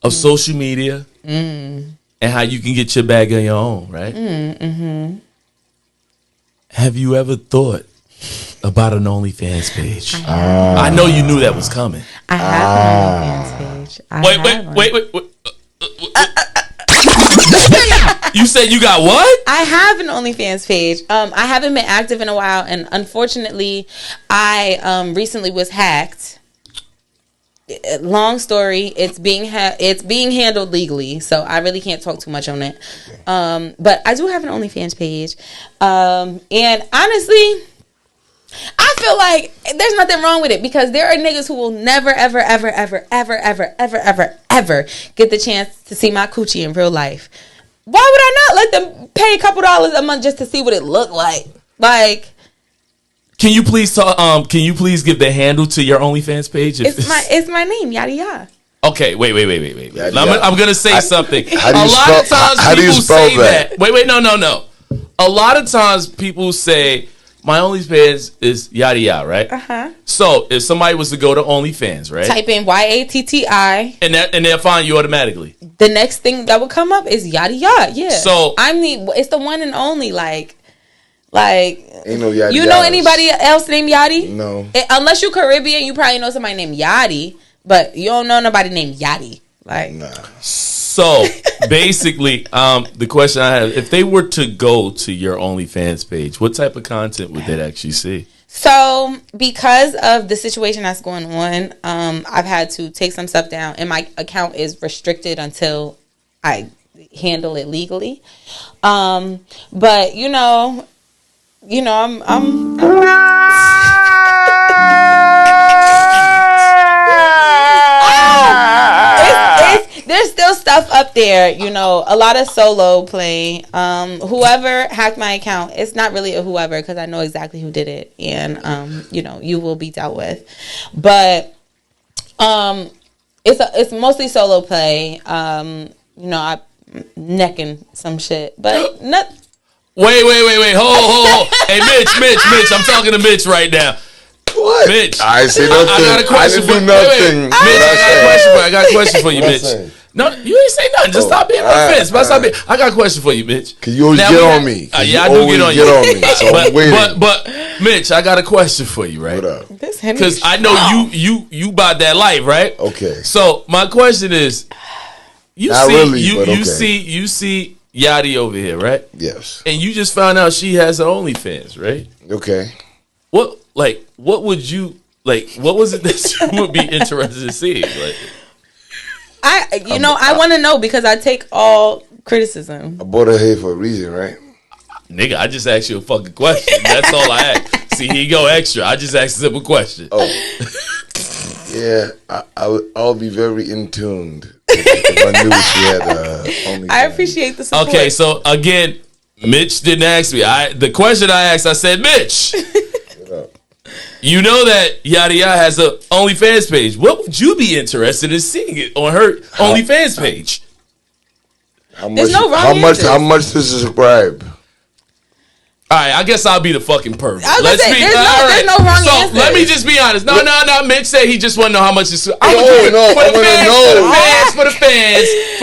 of social media and how you can get your bag on your own, right? Mm-hmm. Have you ever thought about an OnlyFans page? I know you knew that was coming. I have an OnlyFans page. Wait. You said you got what? I have an OnlyFans page. I haven't been active in a while, and unfortunately, I recently was hacked. Long story. It's being handled legally, so I really can't talk too much on it. But I do have an OnlyFans page, and honestly, I feel like there's nothing wrong with it because there are niggas who will never, ever, ever, ever, ever, ever, ever, ever, ever get the chance to see my coochie in real life. Why would I not let them pay a couple dollars a month just to see what it looked like? Like, can you please talk? Can you please give the handle to your OnlyFans page? It's my name, yada yada. Okay, wait. Yada, I'm gonna say something. How do you spell that? Wait, no. A lot of times people say my OnlyFans is yada yada, right? Uh-huh. So if somebody was to go to OnlyFans, right? Type in YATTI, and they'll find you automatically. The next thing that would come up is yada yada. Yeah. So it's the one and only. Like ain't no Yadi. You know anybody else named Yadi? No. Unless you Caribbean, you probably know somebody named Yadi, but you don't know nobody named Yadi. Like, nah. So basically, the question I have: if they were to go to your OnlyFans page, what type of content would they actually see? So because of the situation that's going on, I've had to take some stuff down, and my account is restricted until I handle it legally. But I'm there's still stuff up there, a lot of solo play. Whoever hacked my account, it's not really a whoever because I know exactly who did it, and you will be dealt with. But it's mostly solo play. I'm necking some shit, but not. Wait. Hold. Hey, Mitch, I'm talking to Mitch right now. What? Mitch, I say nothing. I got a question for you. Nothing. Mitch, I got a question for you, Mitch. No, you ain't say nothing. Just stop being on the fence. I got a question for you, Mitch. Because you always get on me. Yeah, I do get on you. So I'm waiting. But Mitch, I got a question for you, right? What up? Because I know you bought that life, right? Okay. So my question is, you see Yachty over here, right? Yes. And you just found out she has her OnlyFans, right? Okay. What was it that you would be interested in seeing? Like, I want to know because I take all criticism. I bought her here for a reason, right? Nigga, I just asked you a fucking question. That's all I asked. See, here you go extra. I just asked a simple question. Oh. Yeah, I'll be very in tuned if I knew she had OnlyFans. I appreciate the support. Okay, so again, Mitch didn't ask me. The question I asked, I said, Mitch, you know that Yada Yada has a OnlyFans page. What would you be interested in seeing it on her OnlyFans page? How much? There's no wrong answers. How much to subscribe? All right, I guess I'll be the fucking pervert. There's no wrong answer. Let me just be honest. No. Mitch said he just want to know how much it's. For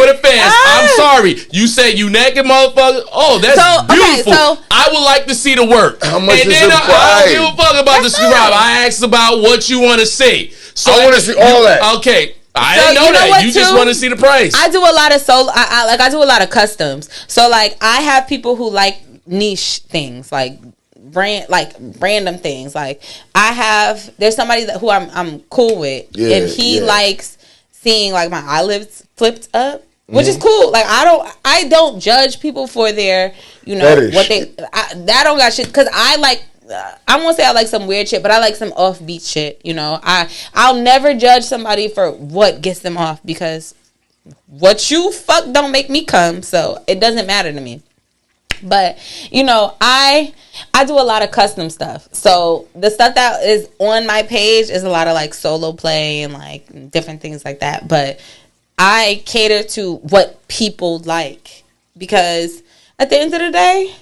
the fans. I'm sorry. You said you naked motherfucker. Oh, that's beautiful. So, I would like to see the work. How much and is then subscribe? I don't give a fuck about the subscribe. I asked about what you want to see. So I want to see all that. Okay. I didn't know that. You just want to see the price. I do a lot of I do a lot of customs. So like I have people who like niche things, like random things. Like there's somebody who I'm cool with, and he likes seeing like my eyelids flipped up, which is cool. Like I don't judge people for their, what they. That don't got shit, because I like. I won't say I like some weird shit, but I like some offbeat shit. I'll never judge somebody for what gets them off, because what you fuck don't make me come, so it doesn't matter to me. But I do a lot of custom stuff. So the stuff that is on my page is a lot of like solo play and like different things like that. But I cater to what people like, because at the end of the day,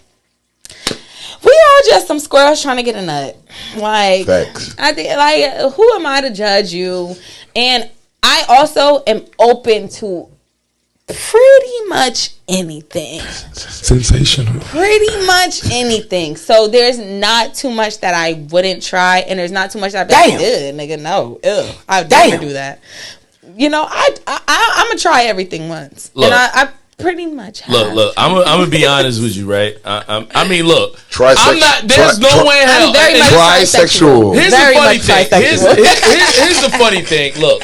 we all just some squirrels trying to get a nut. Like, facts. I think, like, who am I to judge you? And I also am open to pretty much anything. Sensational. Pretty much anything. So there's not too much that I wouldn't try, and there's not too much that I'd be like, nigga, no, I'd never do that. I'm gonna try everything once. Look, and I pretty much have. Look, I'm gonna be honest with you, right? I mean, look, I'm not. There's no way in hell. I'm very much trisexual. Here's the funny thing. Here's the funny thing. Look,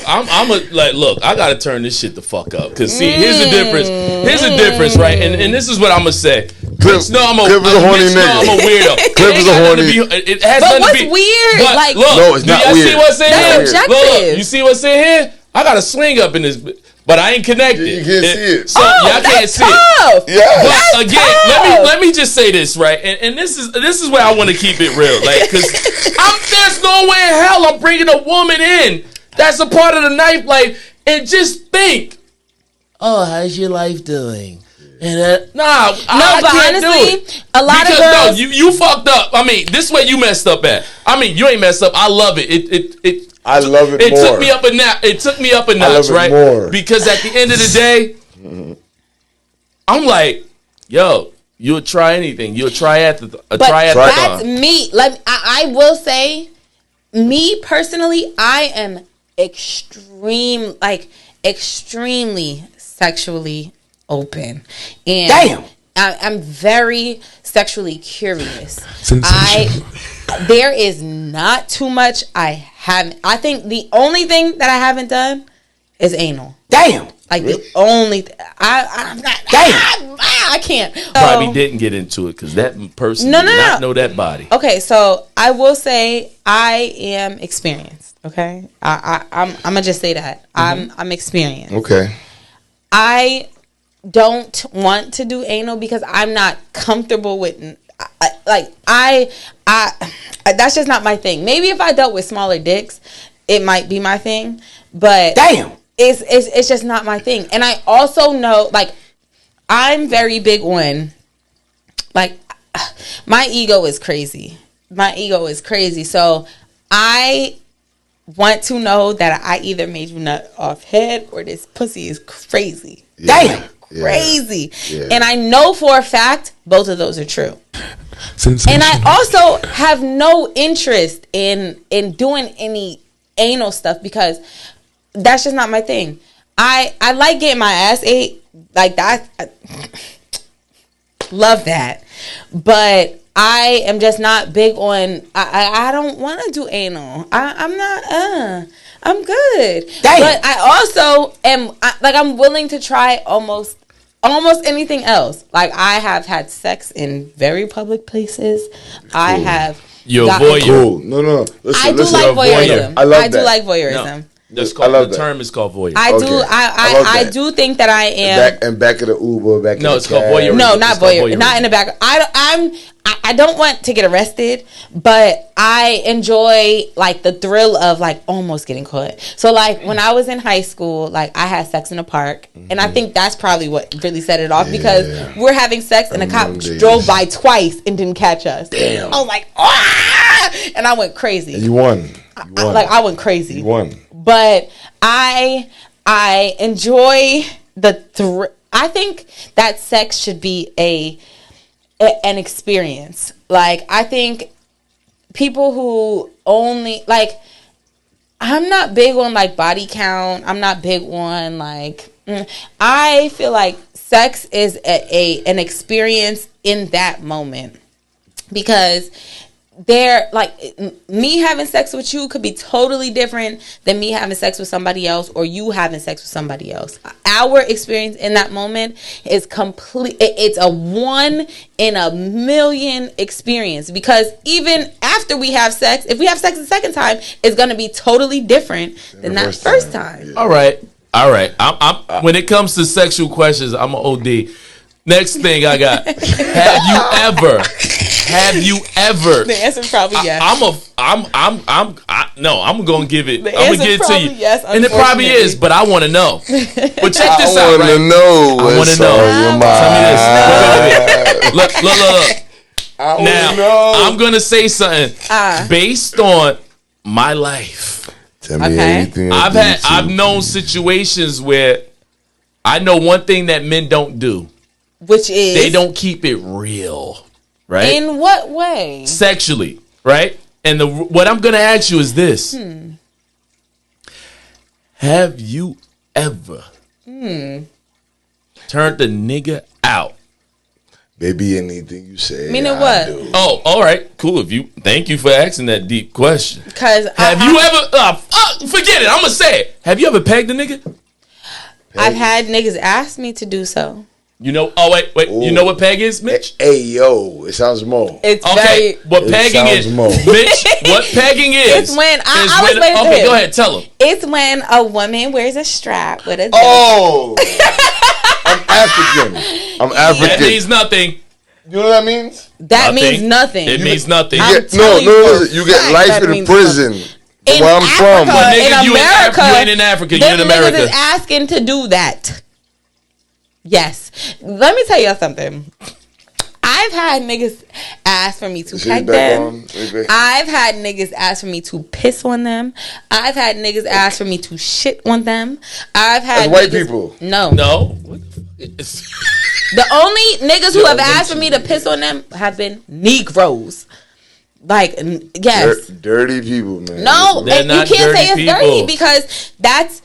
look, I gotta turn this shit the fuck up, because see, here's the difference. Here's the difference, right? And this is what I'm gonna say. Cliff, no, I'm a weirdo. Cliff is a horny. It has nothing to be. What's weird? But like, look, no, it's not y'all weird. See what's in here? That's objective. Look, you see what's in here? I got a sling up in this, but I ain't connected. You can't see it. So y'all can't see it. Yeah. But again, let me just say this, right? And this is where I want to keep it real, like, because there's no way in hell I'm bringing a woman in that's a part of the nightlife and just think, oh, how's your life doing? And I can't honestly, do it. a lot of girls. No, you fucked up. I mean, this way you messed up at. I mean, you ain't messed up. I love it. I love it more. It took me up a notch, right? More. Because at the end of the day, I'm like, yo, you'll try anything. You'll try That's me. I will say, me personally, I am extremely sexually open, and I'm very sexually curious. There is not too much I haven't. I think the only thing that I haven't done is anal. Like the only I'm not. I can't. Probably didn't get into it because that person did not know that body. Okay, so I will say I am experienced. Okay, I'm gonna just say that I'm experienced. Okay. I don't want to do anal because I'm not comfortable with. That's just not my thing. Maybe if I dealt with smaller dicks, it might be my thing. But it's just not my thing. And I also know, like, I'm very big on, like, my ego is crazy. So I want to know that I either made you nut off head or this pussy is crazy. Crazy. Yeah. And I know for a fact both of those are true. And I also have no interest in doing any anal stuff because that's just not my thing. I like getting my ass ate, like that. Love that. But I am just not big on, I don't want to do anal. I'm not, I'm good. But I also am, I'm willing to try almost anything else. Like, I have had sex in very public places. Cool. I have. You're a voyeur. Cool. No. Listen, I do like voyeurism. I love that. I do like voyeurism. No. That's called, the term is called voyeur. I do think that I am. Back of the Uber, back. No, it's called voyeurism. No, not voyeur. Not in the back. I don't want to get arrested, but I enjoy, like, the thrill of, like, almost getting caught. So, like, when I was in high school, like, I had sex in a park, and I think that's probably what really set it off, because we're having sex and a cop drove by twice and didn't catch us. Damn. I was like, ah! And I went crazy. And you won. I went crazy. You won. But I enjoy the I think that sex should be an experience. Like, I think people who only, like, I'm not big on like body count. I'm not big on like. I feel like sex is an experience in that moment, because they're like, me having sex with you could be totally different than me having sex with somebody else, or you having sex with somebody else. Our experience in that moment is complete. It's a 1 in a million experience, because even after we have sex, if we have sex the second time, it's going to be totally different than that first time. Yeah. All right. I'm when it comes to sexual questions, I'm an OD. Next thing I got. Have you ever? The answer is probably yes. I'm gonna give it. The I'm gonna give it to you. Yes, and it probably is, but I want to know. But check this out, right? I want to know. Tell me this. Look. Now, I'm gonna say something based on my life. Tell me anything. I've known situations where I know one thing that men don't do, which is they don't keep it real, right? In what way? Sexually, right? And what I'm gonna ask you is this: have you ever turned the nigga out? Baby, anything you say. Meaning what? Do. Oh, all right, cool. Thank you for asking that deep question. Because have you ever? Forget it. I'm gonna say it. Have you ever pegged a nigga? I've had niggas ask me to do so. You know? Oh wait. Ooh. You know what peg is, Mitch? Hey yo, it sounds more. It's okay. What pegging is, Mitch? What pegging is? It's when I was waiting. Okay, go ahead. Tell him. It's when a woman wears a strap with a. Oh. I'm African. That means nothing. You know what that means? That means nothing. It means nothing. You get life in prison. In where I'm Africa, from. But nigga, in America, you ain't in Africa. You're in America. Niggas is asking to do that. Yes. Let me tell you something. I've had niggas ask for me to peg them. I've had niggas ask for me to piss on them. I've had niggas ask for me to shit on them. I've had white people. No. The only niggas who have asked for me to piss on them have been Negroes. Like, yes. Dirty people, man. No, and you can't say it's dirty, because that's...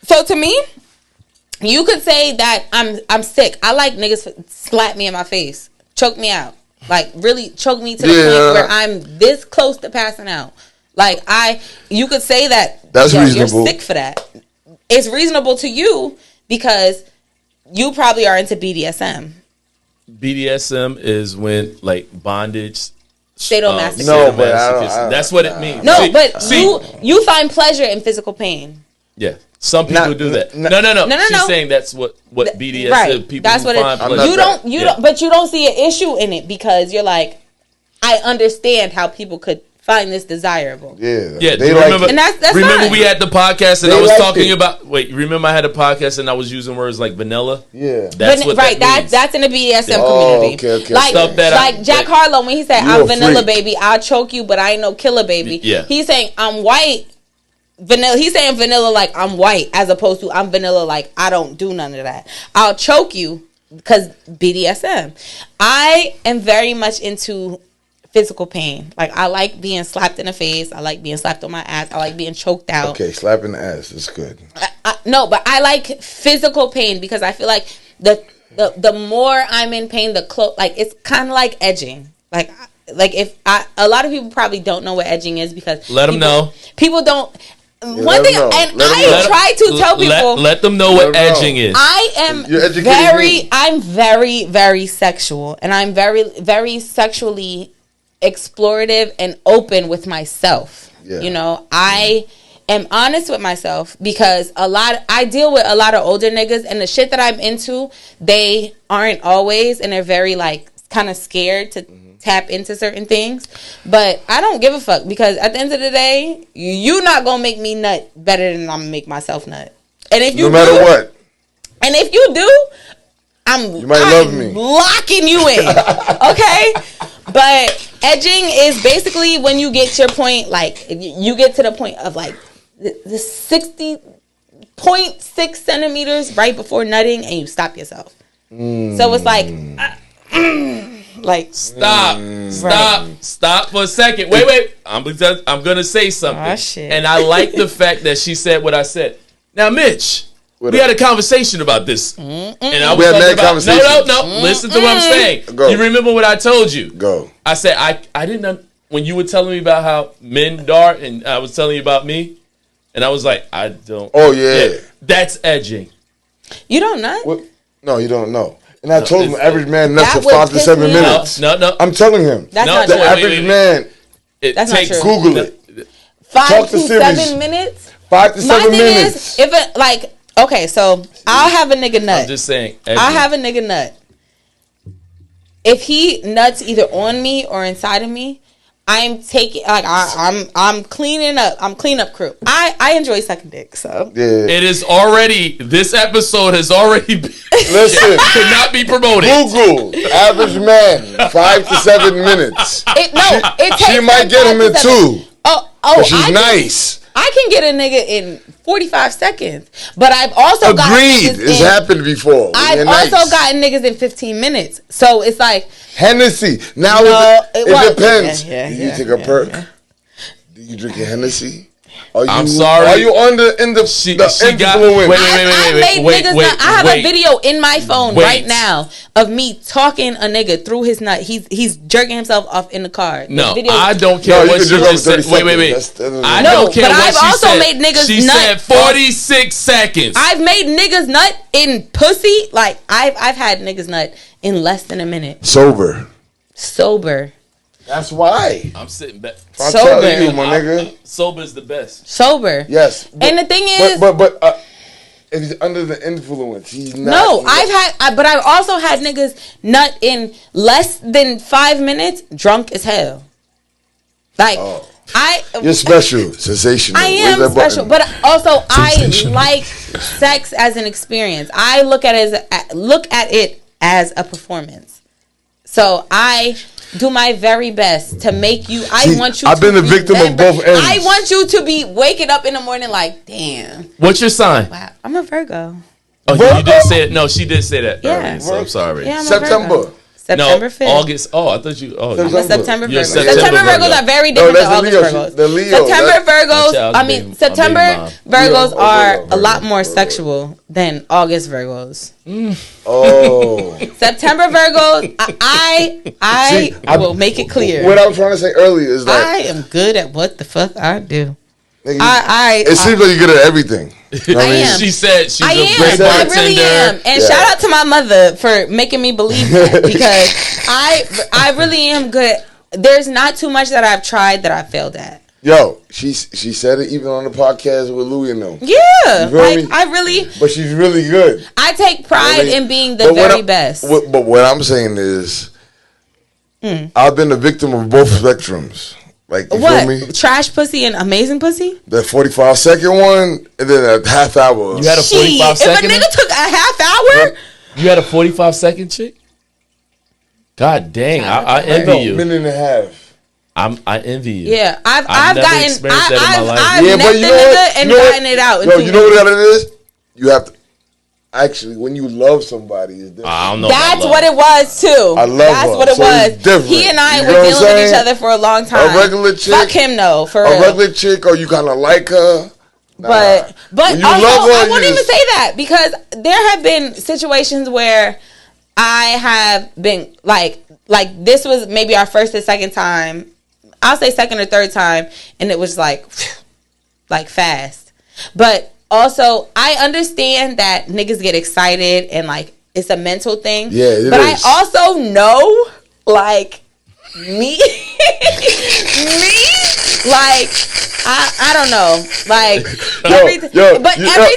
So to me, you could say that I'm sick. I like niggas slap me in my face, choke me out, like really choke me to the point where I'm this close to passing out. Like you could say that. That's reasonable. You're sick for that. It's reasonable to you because you probably are into BDSM. BDSM is when like bondage. Sadomasochism. No, but that's what it means. No, but you find pleasure in physical pain. Yeah. Some people do that. No. She's saying that's what BDSM right. people that's what find pleasure. You don't see an issue in it, because you're like, I understand how people could find this desirable. Yeah. They remember, and that's remember fine. we had the podcast and I was talking about. Wait, remember I had a podcast and I was using words like vanilla. Yeah, that's what that means. That's in the BDSM community. Okay. Like Jack Harlow when he said, "I'm vanilla, baby. I'll choke you, but I ain't no killer, baby." Yeah. He's saying I'm white. Vanilla. He's saying vanilla like I'm white, as opposed to I'm vanilla like I don't do none of that. I'll choke you because BDSM. I am very much into physical pain. Like I like being slapped in the face. I like being slapped on my ass. I like being choked out. Okay, slapping the ass is good. No, but I like physical pain because I feel like the more I'm in pain, like it's kind of like edging. Like if a lot of people probably don't know what edging is because let them know. People don't. One thing, and I try to tell people. Let them know what edging is. I'm very, very sexual, and I'm very, very sexually explorative and open with myself. Yeah. You know, I am honest with myself because I deal with a lot of older niggas, and the shit that I'm into, they aren't always, and they're very like kind of scared to tap into certain things. But I don't give a fuck because at the end of the day, you not gonna make me nut better than I'm gonna make myself nut. And if you no matter what, and if you do, you might love me. Locking you in, okay? But edging is basically when you get your point, like you get to the point of like the 60.6 centimeters right before nutting, and you stop yourself. So it's like Like, stop for a second. Wait. I'm gonna say something. Oh, shit. And I like the fact that she said what I said. Now, Mitch, we had a conversation about this, and I was talking about no. Listen to what I'm saying. Go. You remember what I told you? Go. I said I didn't when you were telling me about how men dart, and I was telling you about me, and I was like, I don't. Oh yeah. That's edging. You don't nut? What? No, you don't know. And I told him average man nuts for would 5 to piss 7 me minutes. No. I'm telling him. That's not the true. average man. It That's takes not true. Google it. 5 Talk to to Siri. 7 minutes? 5 to My 7 thing minutes. is, if it, like, okay, so I'll have a nigga nut. I'm just saying. I'll have a nigga nut. If he nuts either on me or inside of me, I'm taking, like, I'm cleaning up. I'm cleanup crew. I enjoy sucking dick, so. Yeah. It is already, this episode has already been, Listen. could not be promoted. Google average man 5 to 7 minutes. It takes She might like get 5 him to in 7. 2. Oh, She's nice. I can get a nigga in 45 seconds, but I've also Agreed. gotten niggas It's happened before. I've Nice. also gotten niggas in 15 minutes. So it's like Hennessy. Now it depends. Do you take a perk? Do you drink a Hennessy? I'm sorry. Are you in the influence? I have a video in my phone right now of me talking a nigga through his nut. He's jerking himself off in the car. No, I don't care what she just said. Wait. I don't care what she said. I've also made niggas nut. She said 46 seconds. I've made niggas nut in pussy. Like I've had niggas nut in less than a minute. Sober. That's why. I'm sitting back. Sober, you, my nigga. Sober is the best. Sober. Yes. And the thing is, but if he's under the influence, he's not. No, but I've also had niggas nut in less than 5 minutes, drunk as hell. Like you're special, sensational. I am special, but also I like sex as an experience. I look at it as a performance. So I do my very best to make you. I've been the victim of both ends. I want you to be waking up in the morning like, damn. What's your sign? Wow, I'm a Virgo. Oh, you did say it. No, she did say that. Yeah, earlier, so I'm sorry. Yeah, I'm September. September 5th. August. Oh, I thought you. Oh, I'm a September Virgo. September Virgos are very different than August Virgos. The Leo. September Virgos. September Virgos are a lot more sexual than August Virgos. Oh. September Virgos. I will make it clear. What I was trying to say earlier is that I am good at what the fuck I do. It seems like you're good at everything. You know I am. She said she's a great I bartender. really am. And shout out to my mother for making me believe that, because I really am good. There's not too much that I've tried that I failed at. Yo, she said it even on the podcast with Louie and them. Yeah, like I really. But she's really good. I take pride in being the very best. But what I'm saying is, I've been the victim of both spectrums. Like, you feel me? Trash pussy and amazing pussy? The 45-second one, and then a half hour. You had a 45-second? If a nigga took a half hour? You had a 45-second chick? God dang, I envy you. Minute and a half. I envy you. Yeah, I've never gotten. experienced that in my life. I've met the nigga and gotten it out. Yo, you know what it is? You have to. Actually, when you love somebody, it's different. I don't know. That's what it was too. I love That's her. what it So was. it's different. He and I You were know what dealing I'm with each saying? other for a long time. A regular chick. Fuck him though. For a real. regular chick, or you kind of like her. Nah. But When you also, love her, I won't even say that, because there have been situations where I have been like this was maybe our first or second time. I'll say second or third time, and it was like fast. But also, I understand that niggas get excited and like it's a mental thing. Yeah, it but is. I also know, like, me, like, I don't know, like, every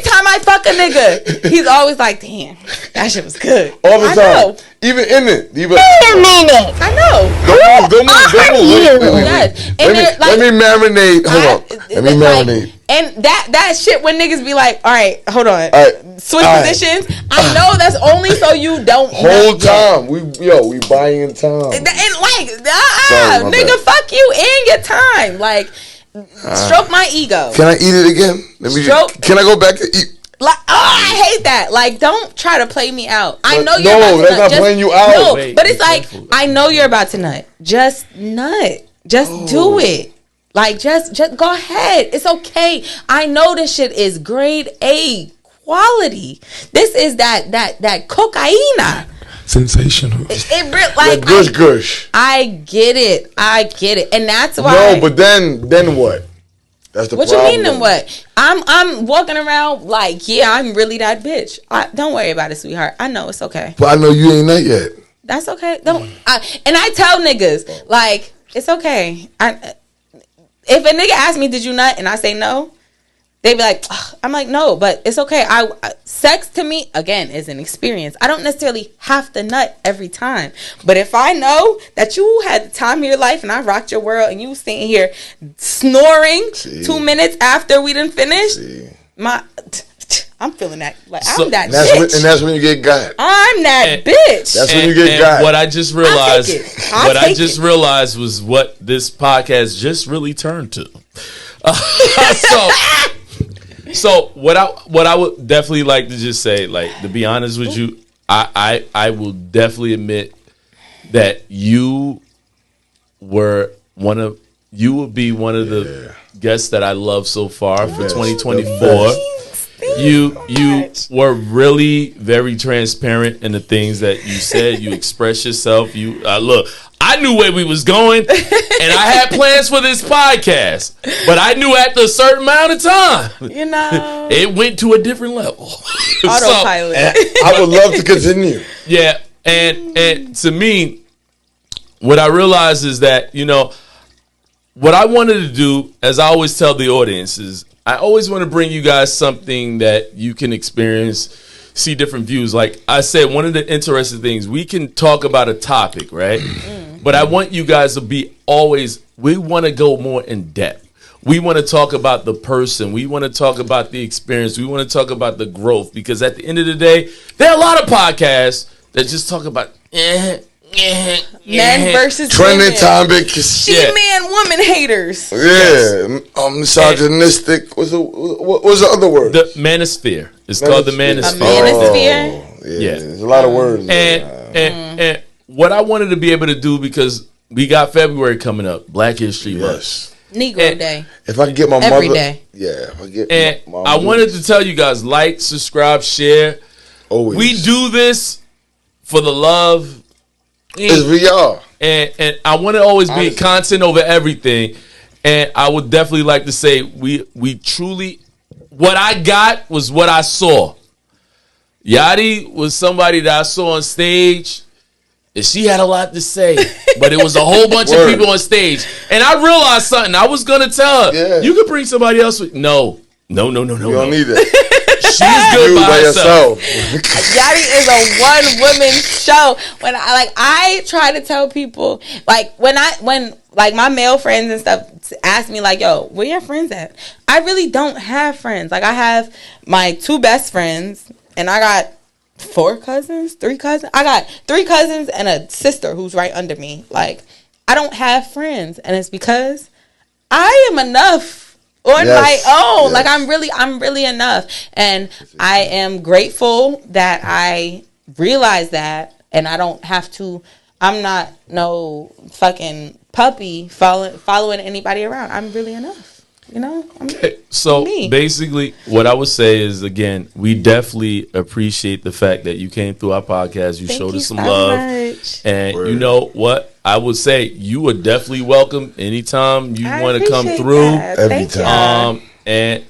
time I fuck a nigga, he's always like, damn, that shit was good. All the time. Know. Even in it. Wait a minute. I know. Don't move. Yes. Let me marinate. Hold on. Let me marinate. And that shit when niggas be like, all right, hold on. All right. Switch positions. I know that's only so you don't whole time. We buying time. And like, nigga, fuck you and your time. Like, stroke my ego. Can I eat it again? Can I go back to eat? Like, I hate that. Like, don't try to play me out. I know you're no, about to that's nut. not playing you out. No, Wait, but it's be like, careful. I know you're about to nut. Just nut. Just do it. Like, just go ahead. It's okay. I know this shit is grade A quality. This is that cocaine. Sensational. It really, like, Gush. I get it, and that's why. No, but then what? That's the What problem. you mean then what? I'm walking around like, yeah, I'm really that bitch. Don't worry about it, sweetheart. I know it's okay. But I know you ain't that yet. That's okay. And I tell niggas like, it's okay. If a nigga asks me, did you nut, and I say no, they be like, ugh. I'm like, no, but it's okay. Sex to me, again, is an experience. I don't necessarily have to nut every time. But if I know that you had the time of your life and I rocked your world and you sitting here snoring 2 minutes after we done finished, I'm feeling that. Like, I'm that bitch. And that's when you get got. I'm that bitch. That's when you get got. What I just realized, I'll take it. realized was what this podcast just really turned to. So what I would definitely like to just say, like, to be honest with you, I will definitely admit that you will be one of the guests that I love so far for 2024. You were really very transparent in the things that you said. You expressed yourself. You look. I knew where we was going, and I had plans for this podcast. But I knew after a certain amount of time, it went to a different level. Autopilot. I would love to continue. Yeah, and to me, what I realized is that what I wanted to do, as I always tell the audience, is I always want to bring you guys something that you can experience, see different views. Like I said, one of the interesting things, we can talk about a topic, right? But I want you guys to be we want to go more in depth. We want to talk about the person. We want to talk about the experience. We want to talk about the growth. Because at the end of the day, there are a lot of podcasts that just talk about men versus trending women. topics. Man, woman haters. Yeah, misogynistic. What's the other word? The manosphere. It's called the manosphere. Manosphere? Yeah, there's a lot of words. And what I wanted to be able to do, because we got February coming up, Black History Month. Negro Day. If I can get my Every mother, day. if I get my I wanted to tell you guys, like, subscribe, share. always. We do this for the love. It's for y'all. And I want to always be content over everything. And I would definitely like to say we truly, what I got was what I saw. Yachty was somebody that I saw on stage, and she had a lot to say, but it was a whole bunch of people on stage. And I realized something. I was going to tell her, you could bring somebody else with. No. You don't need that. She's good by herself. Yachty is a one-woman show. When I try to tell people, like, when my male friends and stuff ask me, like, yo, where your friends at? I really don't have friends. Like, I have my 2 best friends, and I got 3 cousins. I got 3 cousins and a sister who's right under me. Like, I don't have friends, and it's because I am enough on my own. Like, I'm really enough, and I am grateful that I realized that, and I don't have to. I'm not no fucking puppy following anybody around. I'm really enough. So basically, what I would say is, again, we definitely appreciate the fact that you came through our podcast. You showed us some love. Much. And you know what? I would say you are definitely welcome anytime you want to come through. Every time. And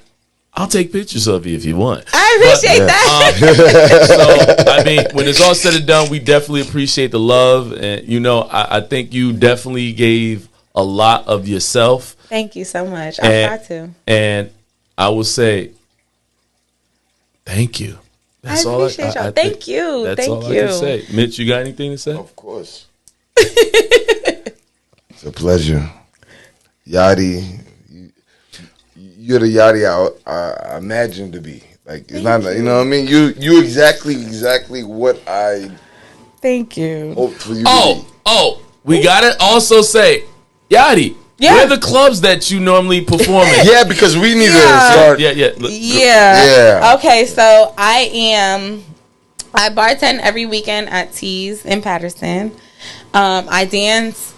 I'll take pictures of you if you want. I appreciate that. So, I mean, when it's all said and done, we definitely appreciate the love. And, I think you definitely gave a lot of yourself. Thank you so much. I try to. And I will say, thank you. That's I appreciate y'all. Thank you. That's all I can say. Mitch, you got anything to say? Of course. It's a pleasure. Yachty, you're the Yachty I imagined to be. Like, it's not, you know what I mean? You exactly what I Thank you. hoped for you to be. We gotta also say, Yachty, Yeah. Where are the clubs that you normally perform in? Yeah, because we need to start. Yeah. Okay, so I bartend every weekend at Tees in Patterson. I dance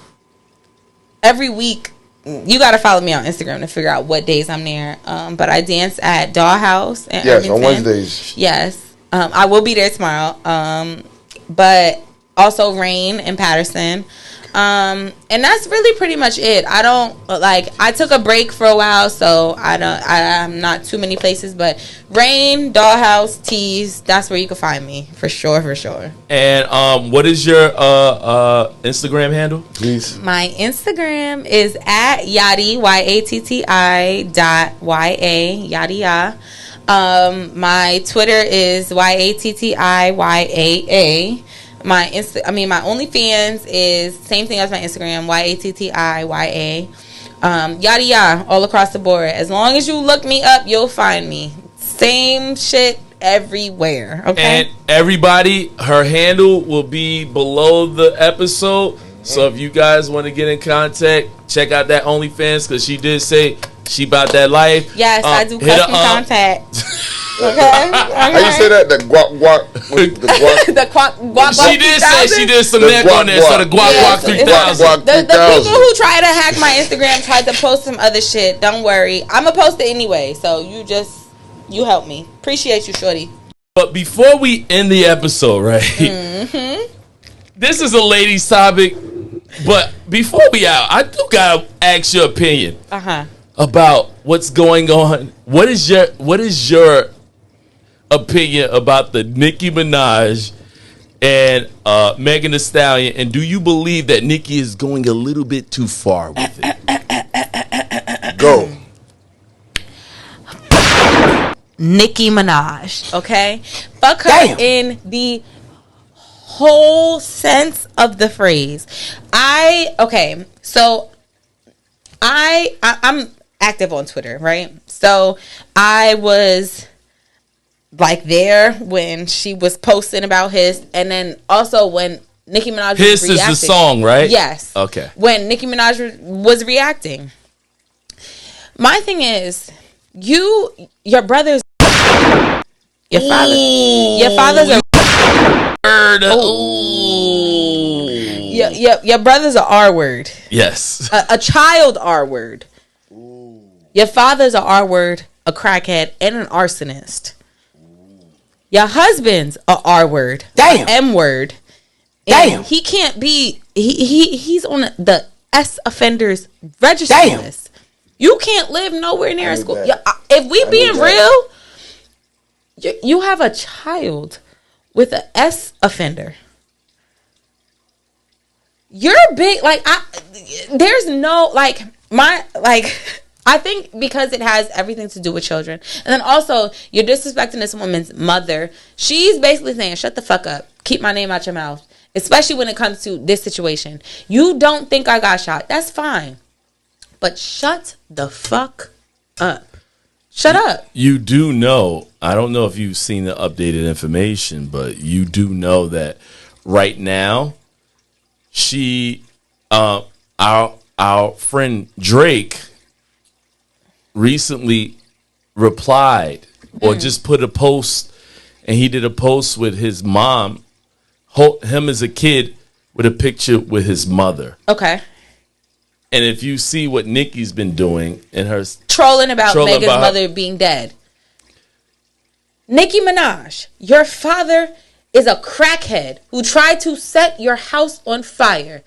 every week. You got to follow me on Instagram to figure out what days I'm there. But I dance at Dollhouse in Irvington. On Wednesdays. Yes. I will be there tomorrow. But also Rain in Patterson. And that's really pretty much it. I took a break for a while, so I'm not too many places, but Rain, Dollhouse, Tees, that's where you can find me for sure. And what is your Instagram handle, please? My Instagram is at Yadi, YATTI.YA, Yadi. My Twitter is YATTIYAA. My OnlyFans is same thing as my Instagram, YATTIYA. Yada yada, all across the board. As long as you look me up, you'll find me. Same shit everywhere. Okay. And everybody, her handle will be below the episode. So if you guys want to get in contact, check out that OnlyFans because she did say she about that life. Yes, I do custom contact. Okay. How you say that? The guac guac. The guac. guac. She did say she did some neck on there, so the guac guac 3000. The people who try to hack my Instagram tried to post some other shit. Don't worry, I'm gonna post it anyway. So you help me. Appreciate you, shorty. But before we end the episode, right? Mm-hmm. This is a ladies' topic, but before we out, I do gotta ask your opinion about what's going on. What is your opinion about the Nicki Minaj and Megan Thee Stallion, and do you believe that Nicki is going a little bit too far with it? Go. Nicki Minaj, okay? Fuck her in the whole sense of the phrase. I'm active on Twitter, right? So I was like there when she was posting about his, and then also when Nicki Minaj was reacting. His is the song, right? Yes. Okay. When Nicki Minaj was reacting. My thing is, your brothers, your father's a word. Your brother's a R word. Yes. A child R word. Your father's a R word, a crackhead, and an arsonist. Your husband's a R word, M word. And he can't be. He's on the S offenders register list. You can't live nowhere near a school. If we being real, you have a child with an S offender. You're big. There's no I think because it has everything to do with children. And then also, you're disrespecting this woman's mother. She's basically saying, shut the fuck up. Keep my name out your mouth. Especially when it comes to this situation. You don't think I got shot. That's fine. But shut the fuck up. Shut up. You do know, I don't know if you've seen the updated information, but you do know that right now, our friend Drake recently replied or just put a post, and he did a post with his mom, him as a kid with a picture with his mother. Okay. And if you see what Nicki's been doing in her trolling about Megan's mother being dead. Nicki Minaj, your father is a crackhead who tried to set your house on fire.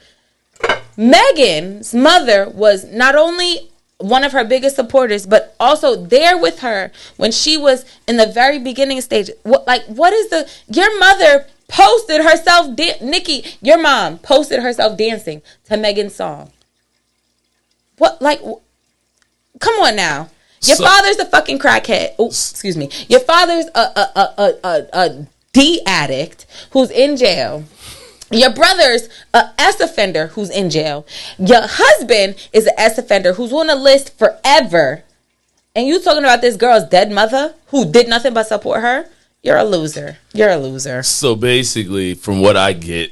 Megan's mother was not only one of her biggest supporters, but also there with her when she was in the very beginning stage. Your mother posted herself, Nicki, your mom posted herself dancing to Megan's song. Come on now. Your father's a fucking crackhead. Oh, excuse me. Your father's a D addict who's in jail. Your brother's a S offender who's in jail. Your husband is an S offender who's on a list forever. And you talking about this girl's dead mother who did nothing but support her? You're a loser. You're a loser. So basically, from what I get,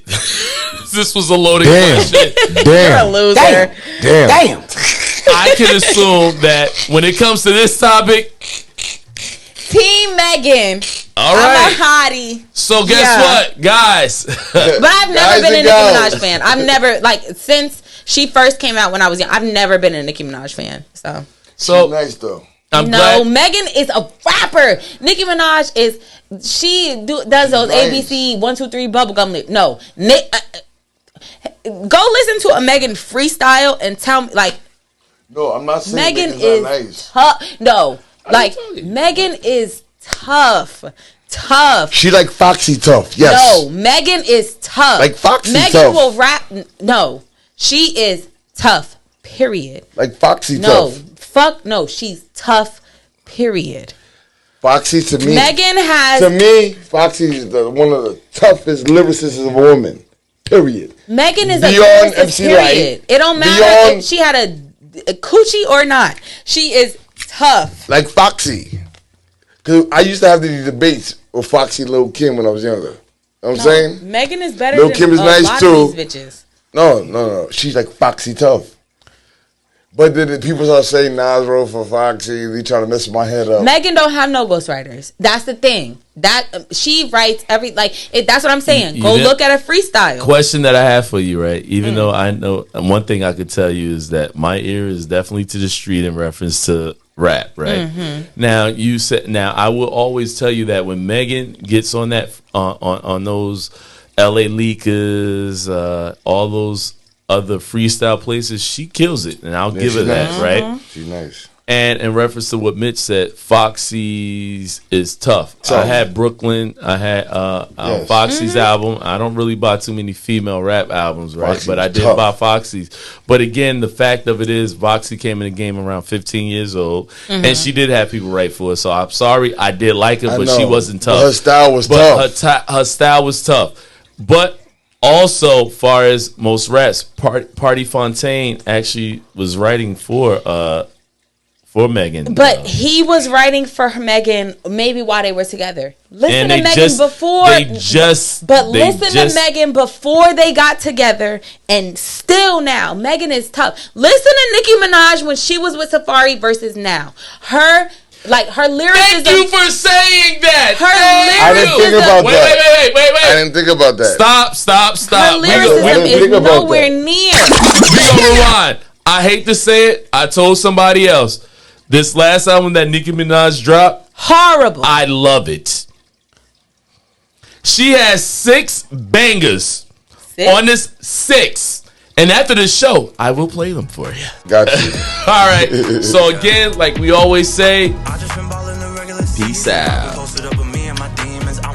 this was a loaded Damn. question. You're a loser. Damn. I can assume that when it comes to this topic, Team Megan. all right. I'm a hottie. So guess what, guys? But I've never been a Nicki Minaj fan. I've never, like, since she first came out when I was young, I've never been a Nicki Minaj fan. So She's nice though. I'm glad. Megan is a rapper. Nicki Minaj is does those nice. ABC 1 2 3 bubblegum lip. No, go listen to a Megan freestyle and tell me, like, No, I'm not saying Megan Megan's is not nice. tough. No, like Megan is tough. She like Foxy tough. Yes. No, Megan is tough. Like Foxy Megan tough. will rap. No, she is tough. Period. Like Foxy No, tough. fuck no. She's tough. Period. Foxy to me. Megan has. To me, Foxy is one of the toughest lyricists of a woman. Period. Megan is Beyond a lyricist, MC period. Light. It don't matter Beyond- if she had a coochie or not. She is tough. Like Foxy. Because I used to have these debates with Foxy and Lil' Kim when I was younger. You know what I'm saying? Megan is better Lil' than Kim is a nice lot too. of these bitches. No. She's like Foxy tough. But then the people start saying Nas wrote for Foxy. They trying to mess my head up. Megan don't have no ghostwriters. That's the thing. That she writes that's what I'm saying. You Go did- look at a freestyle. Question that I have for you, right? Even though I know one thing I could tell you is that my ear is definitely to the street in reference to rap, right? Now you said, I will always tell you that when Megan gets on that on those LA Leakers, all those other freestyle places, she kills it, and I'll give her that, right? She's nice. And in reference to what Mitch said, Foxy's is tough. I had Brooklyn. I had Yes. Foxy's album. I don't really buy too many female rap albums, right? Foxy's but I did tough. buy Foxy's. But again, the fact of it is, Foxy came in the game around 15 years old, and she did have people write for her. So I'm sorry, I did like her, but she wasn't tough. But her style was tough. Her style was tough. But also, far as most raps, Party Fontaine actually was writing for Megan. But he was writing for Megan maybe while they were together. Listen to Megan to Megan before they got together, and still now Megan is tough. Listen to Nicki Minaj when she was with Safari versus now. Her lyricism. Thank you for saying that. I didn't think about that. Wait. I didn't think about that. Stop. Her lyricism is nowhere near. We gonna rewind. I hate to say it. I told somebody else. This last album that Nicki Minaj dropped, Horrible. I love it. She has 6 bangers on this 6. And after the show, I will play them for you. Got you. All right. So again, like we always say, peace out.